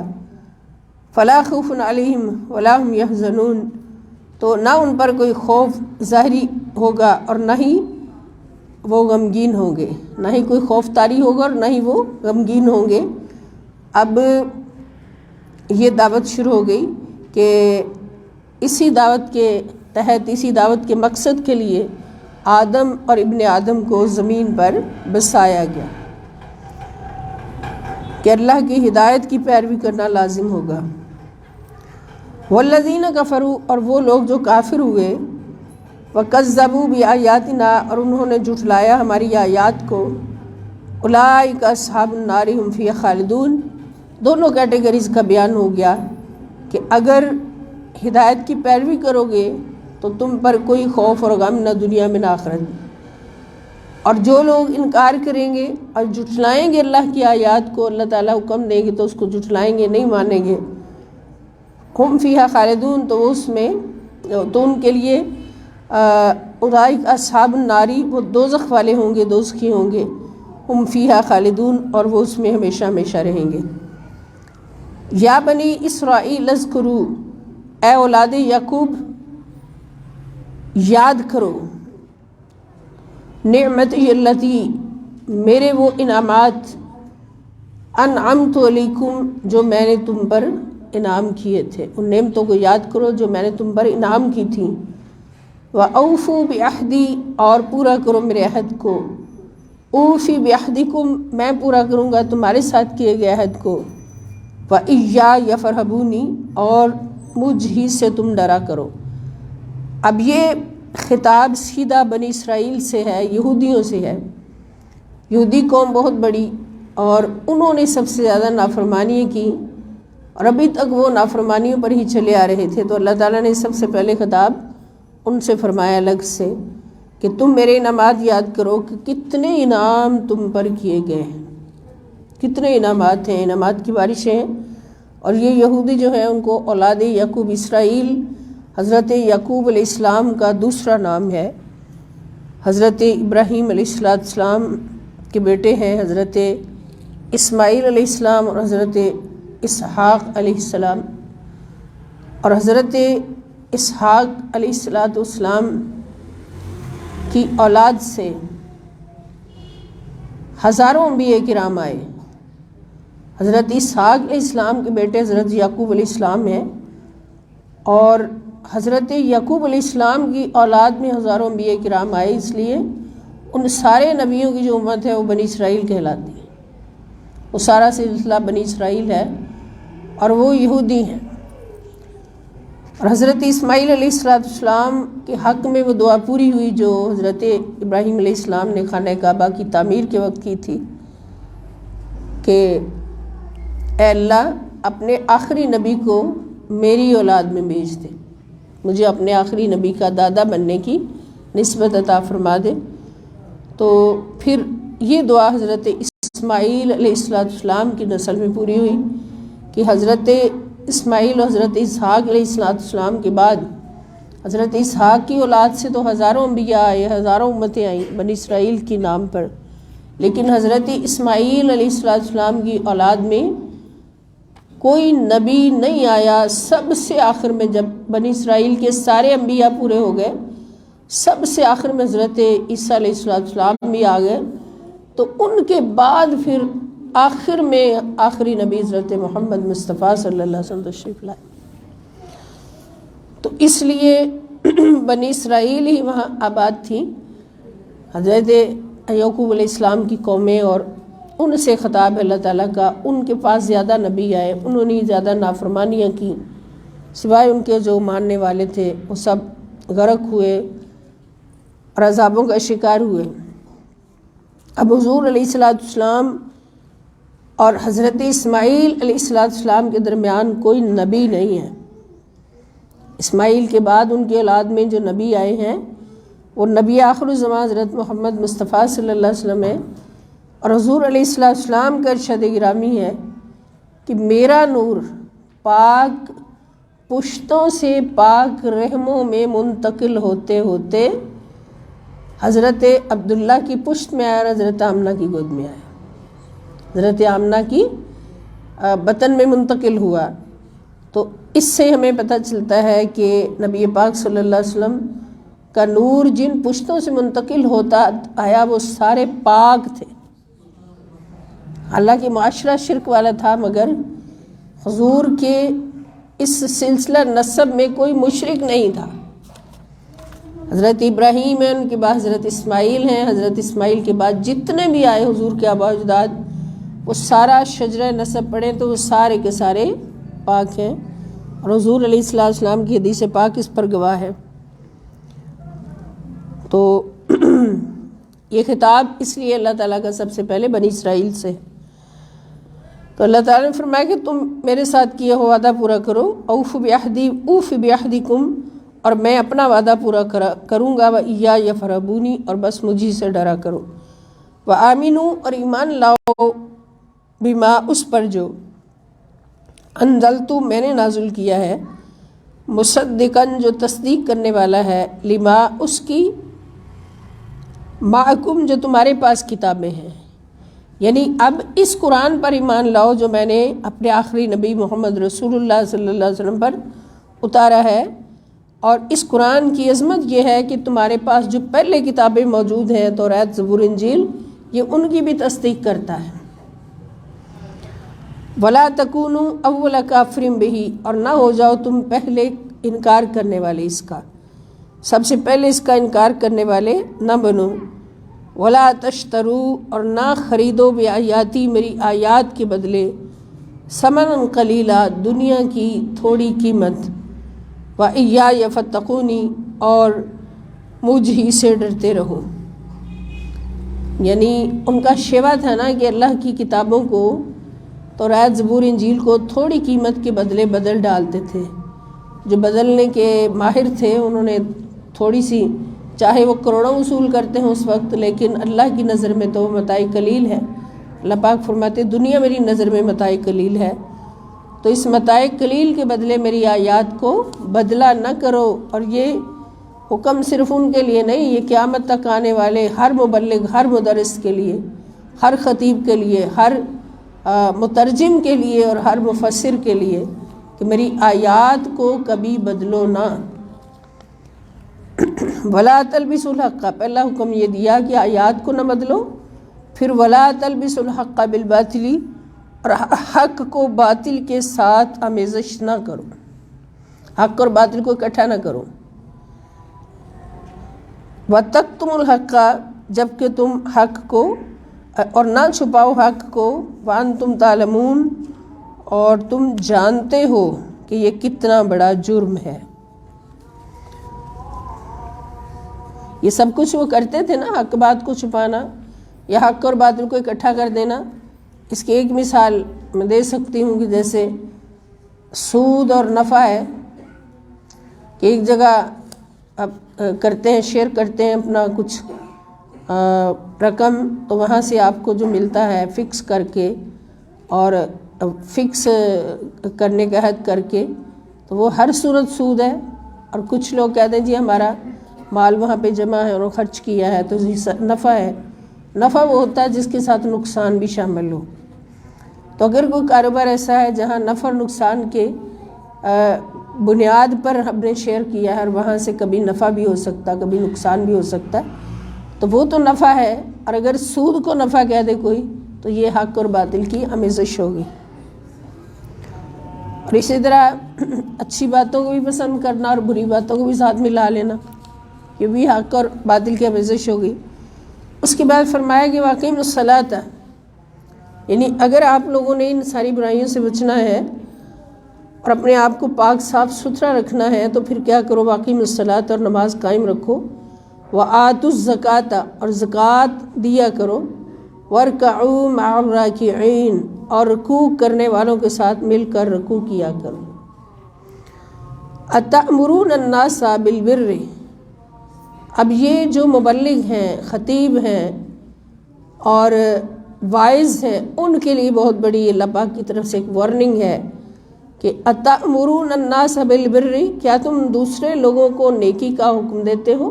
فلا خوف علیہم ولا هم یحزنون، تو نہ ان پر کوئی خوف ظاہری ہوگا اور نہ ہی وہ غمگین ہوں گے، نہ ہی کوئی خوف طاری ہوگا اور نہ ہی وہ غمگین ہوں گے۔ اب یہ دعوت شروع ہو گئی کہ اسی دعوت کے تحت، اسی دعوت کے مقصد کے لیے آدم اور ابن آدم کو زمین پر بسایا گیا کہ اللہ کی ہدایت کی پیروی کرنا لازم ہوگا۔ والذین کفروا، اور وہ لوگ جو کافر ہوئے، وکذبوا بآیاتنا، اور انہوں نے جھٹلایا ہماری آیات کو، اولئک اصحاب النار هم فیہا خالدون، دونوں کیٹیگریز کا بیان ہو گیا کہ اگر ہدایت کی پیروی کرو گے تو تم پر کوئی خوف اور غم نہ دنیا میں نہ آخرت میں، اور جو لوگ انکار کریں گے اور جھٹلائیں گے اللہ کی آیات کو، اللہ تعالیٰ حکم دیں گے تو اس کو جھٹلائیں گے، نہیں مانیں گے، ہم فیہا خالدون، تو اس میں تو ان کے لیے اولئک اصحاب الناری، وہ دوزخ والے ہوں گے، دوزخی ہوں گے، ہم فیہا خالدون، اور وہ اس میں ہمیشہ ہمیشہ رہیں گے۔ یا بنی اسرائیل اذکروا، اے اولاد یعقوب یاد کرو، نعمتی التی، میرے وہ انعامات، انعمت علیکم، جو میں نے تم پر انعام کیے تھے، ان نعمتوں کو یاد کرو جو میں نے تم پر انعام کی تھیں۔ وَأَوْفُوا بِعَہْدِی، اور پورا کرو میرے عہد کو، اوفی بعہدکم، میں پورا کروں گا تمہارے ساتھ کیے گئے عہد کو، وَإِیَّایَ فَارْہَبُونِ، اور مجھ ہی سے تم ڈرا کرو۔ اب یہ خطاب سیدھا بنی اسرائیل سے ہے، یہودیوں سے ہے۔ یہودی قوم بہت بڑی، اور انہوں نے سب سے زیادہ نافرمانی کی، اور ابھی تک وہ نافرمانیوں پر ہی چلے آ رہے تھے، تو اللہ تعالیٰ نے سب سے پہلے خطاب ان سے فرمایا الگ سے کہ تم میرے انعامات یاد کرو کہ کتنے انعام تم پر کیے گئے ہیں، کتنے انعامات ہیں، انعامات کی بارشیں ہیں۔ اور یہ یہودی جو ہیں ان کو اولاد یعقوب، اسرائیل حضرت یعقوب علیہ السلام کا دوسرا نام ہے۔ حضرت ابراہیم علیہ السلام کے بیٹے ہیں حضرت اسماعیل علیہ السلام اور حضرت اسحاق علیہ السلام، اور حضرت اسحاق علیہ السلام کی اولاد سے ہزاروں انبیاء کرام آئے۔ حضرت اسحاق علیہ السلام کے بیٹے حضرت یعقوب علیہ السلام ہیں، اور حضرت یعقوب علیہ السلام کی اولاد میں ہزاروں انبیاء کرام آئے، اس لیے ان سارے نبیوں کی جو امت ہے وہ بنی اسرائیل کہلاتی ہے، وہ سارا سلسلہ بنی اسرائیل ہے، اور وہ یہودی ہیں۔ اور حضرت اسماعیل علیہ السلام کے حق میں وہ دعا پوری ہوئی جو حضرت ابراہیم علیہ السلام نے خانہ کعبہ کی تعمیر کے وقت کی تھی کہ اے اللہ اپنے آخری نبی کو میری اولاد میں بھیج دے، مجھے اپنے آخری نبی کا دادا بننے کی نسبت عطا فرما دے۔ تو پھر یہ دعا حضرت اسماعیل علیہ السلام کی نسل میں پوری ہوئی کہ حضرت اسماعیل اور حضرت اسحاق علیہ السلام کے بعد حضرت اسحاق کی اولاد سے تو ہزاروں انبیاء آئے، ہزاروں امتیں آئیں بنی اسرائیل کی نام پر، لیکن حضرت اسماعیل علیہ السلام کی اولاد میں کوئی نبی نہیں آیا۔ سب سے آخر میں جب بنی اسرائیل کے سارے انبیاء پورے ہو گئے، سب سے آخر میں حضرت عیسیٰ علیہ السلام بھی آ گئے، تو ان کے بعد پھر آخر میں آخری نبی حضرت محمد مصطفیٰ صلی اللہ علیہ وسلم تشریف لائے۔ تو اس لیے بنی اسرائیل ہی وہاں آباد تھیں، حضرت یعقوب علیہ السلام کی قومیں، اور ان سے خطاب اللہ تعالیٰ کا۔ ان کے پاس زیادہ نبی آئے، انہوں نے زیادہ نافرمانیاں کی، سوائے ان کے جو ماننے والے تھے وہ سب غرق ہوئے اور عذابوں کا شکار ہوئے۔ اب حضور علیہ السلام اور حضرت اسماعیل علیہ السلام کے درمیان کوئی نبی نہیں ہے۔ اسماعیل کے بعد ان کی اولاد میں جو نبی آئے ہیں وہ نبی آخر الزمان حضرت محمد مصطفیٰ صلی اللہ علیہ وسلم ہے، اور حضور علیہ السلام کا ارشاد گرامی ہے کہ میرا نور پاک پشتوں سے پاک رحموں میں منتقل ہوتے ہوتے حضرت عبداللہ کی پشت میں آیا اور حضرت آمنہ کی گود میں آیا، حضرت آمنہ کی بطن میں منتقل ہوا۔ تو اس سے ہمیں پتہ چلتا ہے کہ نبی پاک صلی اللہ علیہ وسلم کا نور جن پشتوں سے منتقل ہوتا آیا وہ سارے پاک تھے۔ حالانکہ معاشرہ شرک والا تھا، مگر حضور کے اس سلسلہ نسب میں کوئی مشرک نہیں تھا۔ حضرت ابراہیم ہیں، ان کے بعد حضرت اسماعیل ہیں، حضرت اسماعیل کے بعد جتنے بھی آئے حضور کے آباء و اجداد، وہ سارا شجرہ نسب پڑھیں تو وہ سارے کے سارے پاک ہیں، اور حضور علیہ السلام کی حدیث پاک اس پر گواہ ہے۔ تو یہ خطاب اس لیے اللہ تعالیٰ کا سب سے پہلے بنی اسرائیل سے۔ تو اللہ تعالیٰ نے فرمایا کہ تم میرے ساتھ کیا ہوا وعدہ پورا کرو، اوف بعہدکم، اور میں اپنا وعدہ پورا کروں گا، وَإِيَّايَ فَارْهَبُونِ، اور بس مجھے سے ڈرا کرو، وَآمِنُوا، اور ایمان لاؤ، بما، اس پر جو انزلتو، میں نے نازل کیا ہے، مصدقاً، جو تصدیق کرنے والا ہے، لما، اس کی، معکم، جو تمہارے پاس کتابیں ہیں۔ یعنی اب اس قرآن پر ایمان لاؤ جو میں نے اپنے آخری نبی محمد رسول اللہ صلی اللہ علیہ وسلم پر اتارا ہے، اور اس قرآن کی عظمت یہ ہے کہ تمہارے پاس جو پہلے کتابیں موجود ہیں، توریت، زبور، انجیل، یہ ان کی بھی تصدیق کرتا ہے۔ وَلَا تَكُونُوا أَوَّلَ كَافِرٍ بِهِ، اور نہ ہو جاؤ تم پہلے انکار کرنے والے اس کا، سب سے پہلے اس کا انکار کرنے والے نہ بنو۔ وَلَا تَشْتَرُوا، اور نہ خریدو بِآیَاتِی، میری آیات کے بدلے، ثَمَنًا قَلِیلًا، دنیا کی تھوڑی قیمت، وَإِيَّايَ فَاتَّقُونِ، اور مجھ ہی سے ڈرتے رہو۔ یعنی ان کا شیوا تھا نا کہ اللہ کی کتابوں کو، توریت، زبور، انجیل کو تھوڑی قیمت کے بدلے بدل ڈالتے تھے۔ جو بدلنے کے ماہر تھے انہوں نے تھوڑی سی، چاہے وہ کروڑوں وصول کرتے ہیں اس وقت، لیکن اللہ کی نظر میں تو وہ متاع قلیل ہے۔ اللہ پاک فرماتے دنیا میری نظر میں متاع قلیل ہے، تو اس متاع قلیل کے بدلے میری آیات کو بدلہ نہ کرو۔ اور یہ حکم صرف ان کے لیے نہیں، یہ قیامت تک آنے والے ہر مبلغ، ہر مدرس کے لیے، ہر خطیب کے لیے، ہر مترجم کے لیے اور ہر مفسر کے لیے، کہ میری آیات کو کبھی بدلو نہ۔ وَلَا تَلْبِسُوا الْحَقَّ، پہلا حکم یہ دیا کہ آیات کو نہ بدلو، پھر وَلَا تَلْبِسُوا الْحَقَّ بِالْبَاطِلِ، اور حق کو باطل کے ساتھ آمیزش نہ کرو، حق اور باطل کو اکٹھا نہ کرو۔ وَتَكْتُمُوا الْحَقَّ، جبکہ تم حق کو، اور نہ چھپاؤ حق کو، وَأَنْتُمْ تَعْلَمُونَ، اور تم جانتے ہو کہ یہ کتنا بڑا جرم ہے۔ یہ سب کچھ وہ کرتے تھے نا، حق بات کو چھپانا یا حق اور باطل کو اکٹھا کر دینا۔ اس کی ایک مثال میں دے سکتی ہوں کہ جیسے سود اور نفع ہے کہ ایک جگہ اب کرتے ہیں، شیئر کرتے ہیں اپنا کچھ رقم، تو وہاں سے آپ کو جو ملتا ہے فکس کر کے، اور فکس کرنے کا عہد کر کے تو وہ ہر صورت سود ہے. اور کچھ لوگ کہتے ہیں جی ہمارا مال وہاں پہ جمع ہے اور خرچ کیا ہے تو نفع ہے. نفع وہ ہوتا ہے جس کے ساتھ نقصان بھی شامل ہو. تو اگر کوئی کاروبار ایسا ہے جہاں نفع اور نقصان کے بنیاد پر ہم نے شیئر کیا ہے اور وہاں سے کبھی نفع بھی ہو سکتا ہے کبھی نقصان بھی ہو سکتا ہے تو وہ تو نفع ہے. اور اگر سود کو نفع کہہ دے کوئی تو یہ حق اور باطل کی آمیزش ہوگی. اور اسی طرح اچھی باتوں کو بھی پسند کرنا اور بری باتوں کو بھی ساتھ ملا لینا یہ بھی حق اور باطل کی آمیزش ہوگی. اس کے بعد فرمایا کہ واقعی الصلاۃ یعنی اگر آپ لوگوں نے ان ساری برائیوں سے بچنا ہے اور اپنے آپ کو پاک صاف ستھرا رکھنا ہے تو پھر کیا کرو واقعی الصلاۃ اور نماز قائم رکھو. وآتوا الزکاۃ اور زکوٰۃ دیا کرو. وارکعوا مع الراکعین اور رکوع کرنے والوں کے ساتھ مل کر رکوع کیا کرو. اتأمرون الناس بالبر اب یہ جو مبلغ ہیں خطیب ہیں اور وائز ہیں ان کے لیے بہت بڑی اللہ پاک کی طرف سے ایک وارننگ ہے کہ اتأمرون الناس بالبر کیا تم دوسرے لوگوں کو نیکی کا حکم دیتے ہو.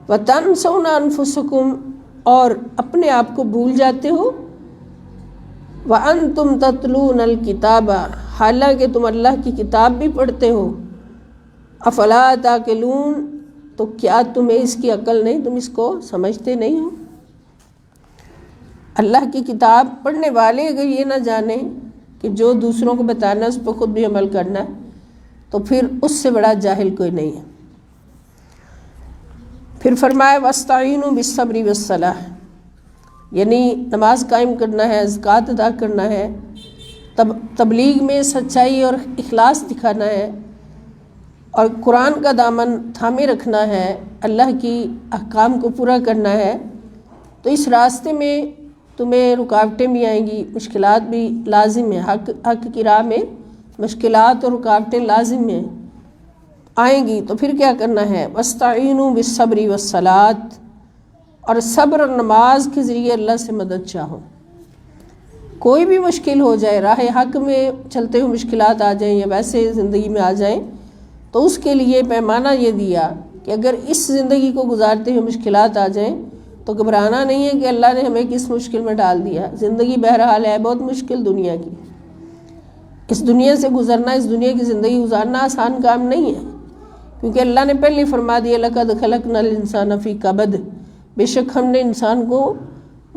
وتنسون انفسکم اور اپنے آپ کو بھول جاتے ہو. وانتم تتلون الکتاب حالانکہ تم اللہ کی کتاب بھی پڑھتے ہو. افلا تعقلون تو کیا تمہیں اس کی عقل نہیں تم اس کو سمجھتے نہیں ہو. اللہ کی کتاب پڑھنے والے اگر یہ نہ جانیں کہ جو دوسروں کو بتانا اس پر خود بھی عمل کرنا ہے تو پھر اس سے بڑا جاہل کوئی نہیں ہے. پھر فرمایا واستعینوا بالصبر والصلاۃ یعنی نماز قائم کرنا ہے زکوٰۃ ادا کرنا ہے تبلیغ میں سچائی اور اخلاص دکھانا ہے اور قرآن کا دامن تھامے رکھنا ہے اللہ کی احکام کو پورا کرنا ہے. تو اس راستے میں تمہیں رکاوٹیں بھی آئیں گی مشکلات بھی لازم ہیں. حق کی راہ میں مشکلات اور رکاوٹیں لازم ہیں آئیں گی تو پھر کیا کرنا ہے. واستعینوا بالصبر والصلاۃ اور صبر اور نماز کے ذریعے اللہ سے مدد چاہو. کوئی بھی مشکل ہو جائے راہ حق میں چلتے ہوئے مشکلات آ جائیں یا ویسے زندگی میں آ جائیں تو اس کے لیے پیمانہ یہ دیا کہ اگر اس زندگی کو گزارتے ہوئے مشکلات آ جائیں تو گھبرانا نہیں ہے کہ اللہ نے ہمیں کس مشکل میں ڈال دیا. زندگی بہرحال ہے بہت مشکل دنیا کی. اس دنیا سے گزرنا اس دنیا کی زندگی گزارنا آسان کام نہیں ہے کیونکہ اللہ نے پہلے فرما دیا لقد خلقنا الانسان فی کبد بے شک ہم نے انسان کو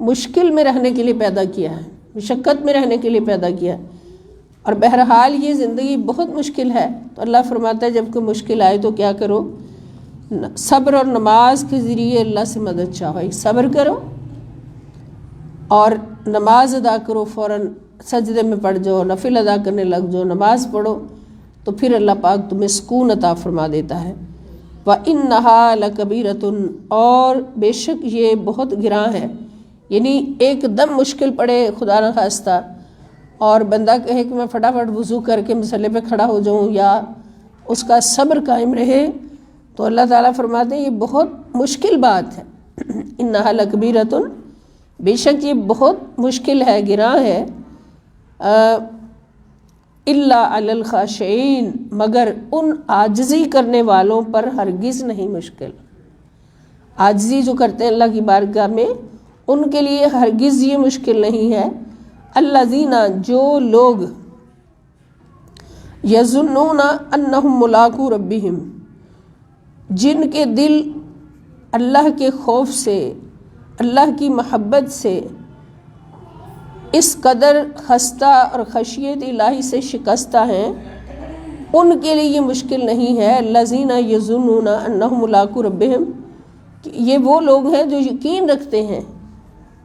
مشکل میں رہنے کے لیے پیدا کیا ہے مشقت میں رہنے کے لیے پیدا کیا ہے. اور بہرحال یہ زندگی بہت مشکل ہے تو اللہ فرماتا ہے جب کوئی مشکل آئے تو کیا کرو صبر اور نماز کے ذریعے اللہ سے مدد چاہو. ایک صبر کرو اور نماز ادا کرو فوراً سجدے میں پڑ جاؤ نفل ادا کرنے لگ جاؤ نماز پڑھو تو پھر اللہ پاک تمہیں سکون عطا فرما دیتا ہے. وَإِنَّهَا لَكَبِيرَةٌ اور بے شک یہ بہت گراں ہے یعنی ایک دم مشکل پڑے خدا نہ خواستہ اور بندہ کہے کہ میں فٹافٹ وضو کر کے مسلح پہ کھڑا ہو جاؤں یا اس کا صبر قائم رہے تو اللہ تعالیٰ فرماتے ہیں یہ بہت مشکل بات ہے. اِنَّهَا لَكَبِيرَةٌ بے شک یہ بہت مشکل ہے گراں ہے. الا علی الخاشعین مگر ان عاجزی کرنے والوں پر ہرگز نہیں مشکل. عاجزی جو کرتے ہیں اللہ کی بارگاہ میں ان کے لیے ہرگز یہ مشکل نہیں ہے. الذین جو لوگ یظنون انہم ملاقو ربہم جن کے دل اللہ کے خوف سے اللہ کی محبت سے اس قدر خستہ اور خشیت الہی سے شکستہ ہیں ان کے لیے یہ مشکل نہیں ہے. الذین یظنون انہم ملاقو ربہم یہ وہ لوگ ہیں جو یقین رکھتے ہیں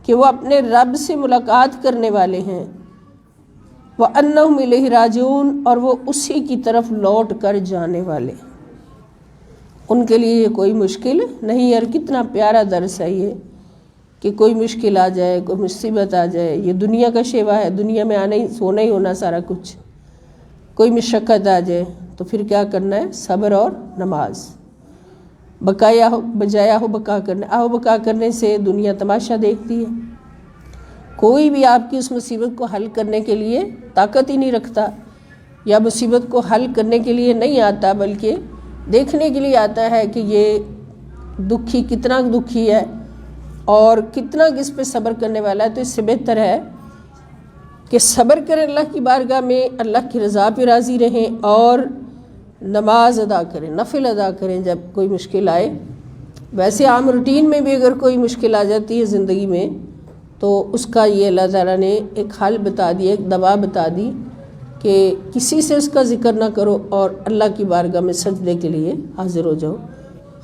کہ وہ اپنے رب سے ملاقات کرنے والے ہیں. وانہم الیہ راجعون اور وہ اسی کی طرف لوٹ کر جانے والے ان کے لیے یہ کوئی مشکل نہیں. اور کتنا پیارا درس ہے یہ کہ کوئی مشکل آ جائے کوئی مصیبت آ جائے یہ دنیا کا شیوا ہے دنیا میں آنا ہی سونا ہی ہونا سارا کچھ. کوئی مشقت آ جائے تو پھر کیا کرنا ہے صبر اور نماز. بجایا ہو بکا کرنے آہو بکا کرنے سے دنیا تماشا دیکھتی ہے. کوئی بھی آپ کی اس مصیبت کو حل کرنے کے لیے طاقت ہی نہیں رکھتا، یا مصیبت کو حل کرنے کے لیے نہیں آتا، بلکہ دیکھنے کے لیے آتا ہے کہ یہ دکھی کتنا دکھی ہے اور کتنا کس پہ صبر کرنے والا ہے۔ تو اس سے بہتر ہے کہ صبر کریں اللہ کی بارگاہ میں، اللہ کی رضا پہ راضی رہیں اور نماز ادا کریں، نفل ادا کریں جب کوئی مشکل آئے۔ ویسے عام روٹین میں بھی اگر کوئی مشکل آ جاتی ہے زندگی میں تو اس کا یہ اللہ تعالیٰ نے ایک حل بتا دی، ایک دوا بتا دی کہ کسی سے اس کا ذکر نہ کرو اور اللہ کی بارگاہ میں سجدے کے لیے حاضر ہو جاؤ۔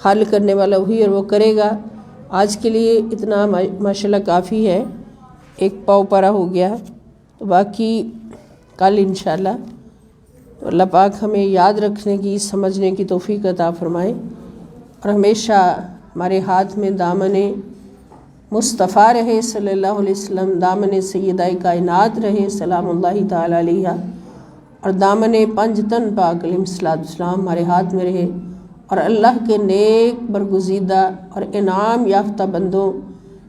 حل کرنے والا وہی اور وہ کرے گا۔ آج کے لیے اتنا ماشاءاللہ کافی ہے، ایک پاؤ پارا ہو گیا، تو باقی کل انشاءاللہ تو اللہ پاک ہمیں یاد رکھنے کی، سمجھنے کی توفیق عطا فرمائے، اور ہمیشہ ہمارے ہاتھ میں دامن مصطفیٰ رہے صلی اللہ علیہ وسلم، دامن سیدہ کائنات رہے سلام اللہ تعالی علیہ، اور دامن پنجتن پاک علیہ السلام ہمارے ہاتھ میں رہے، اور اللہ کے نیک برگزیدہ اور انعام یافتہ بندوں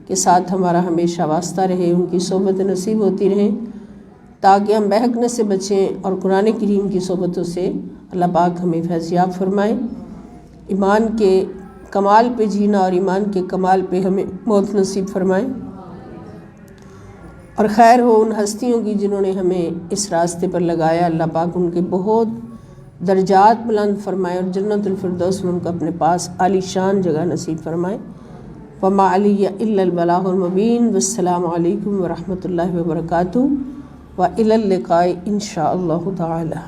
کے ساتھ ہمارا ہمیشہ واسطہ رہے، ان کی صحبت نصیب ہوتی رہے تاکہ ہم بہکنے سے بچیں، اور قرآن کریم کی صحبتوں سے اللہ پاک ہمیں فیضیاب فرمائے، ایمان کے کمال پہ جینا اور ایمان کے کمال پہ ہمیں موت نصیب فرمائے، اور خیر ہو ان ہستیوں کی جنہوں نے ہمیں اس راستے پر لگایا، اللہ پاک ان کے بہت درجات بلند فرمائے اور جنت الفردوس میں ان کو اپنے پاس عالی شان جگہ نصیب فرمائے۔ وما علی الا البلاغ المبین، والسلام علیکم ورحمۃ اللہ وبرکاتہ، وإلی اللقاء ان شاء اللہ تعالی۔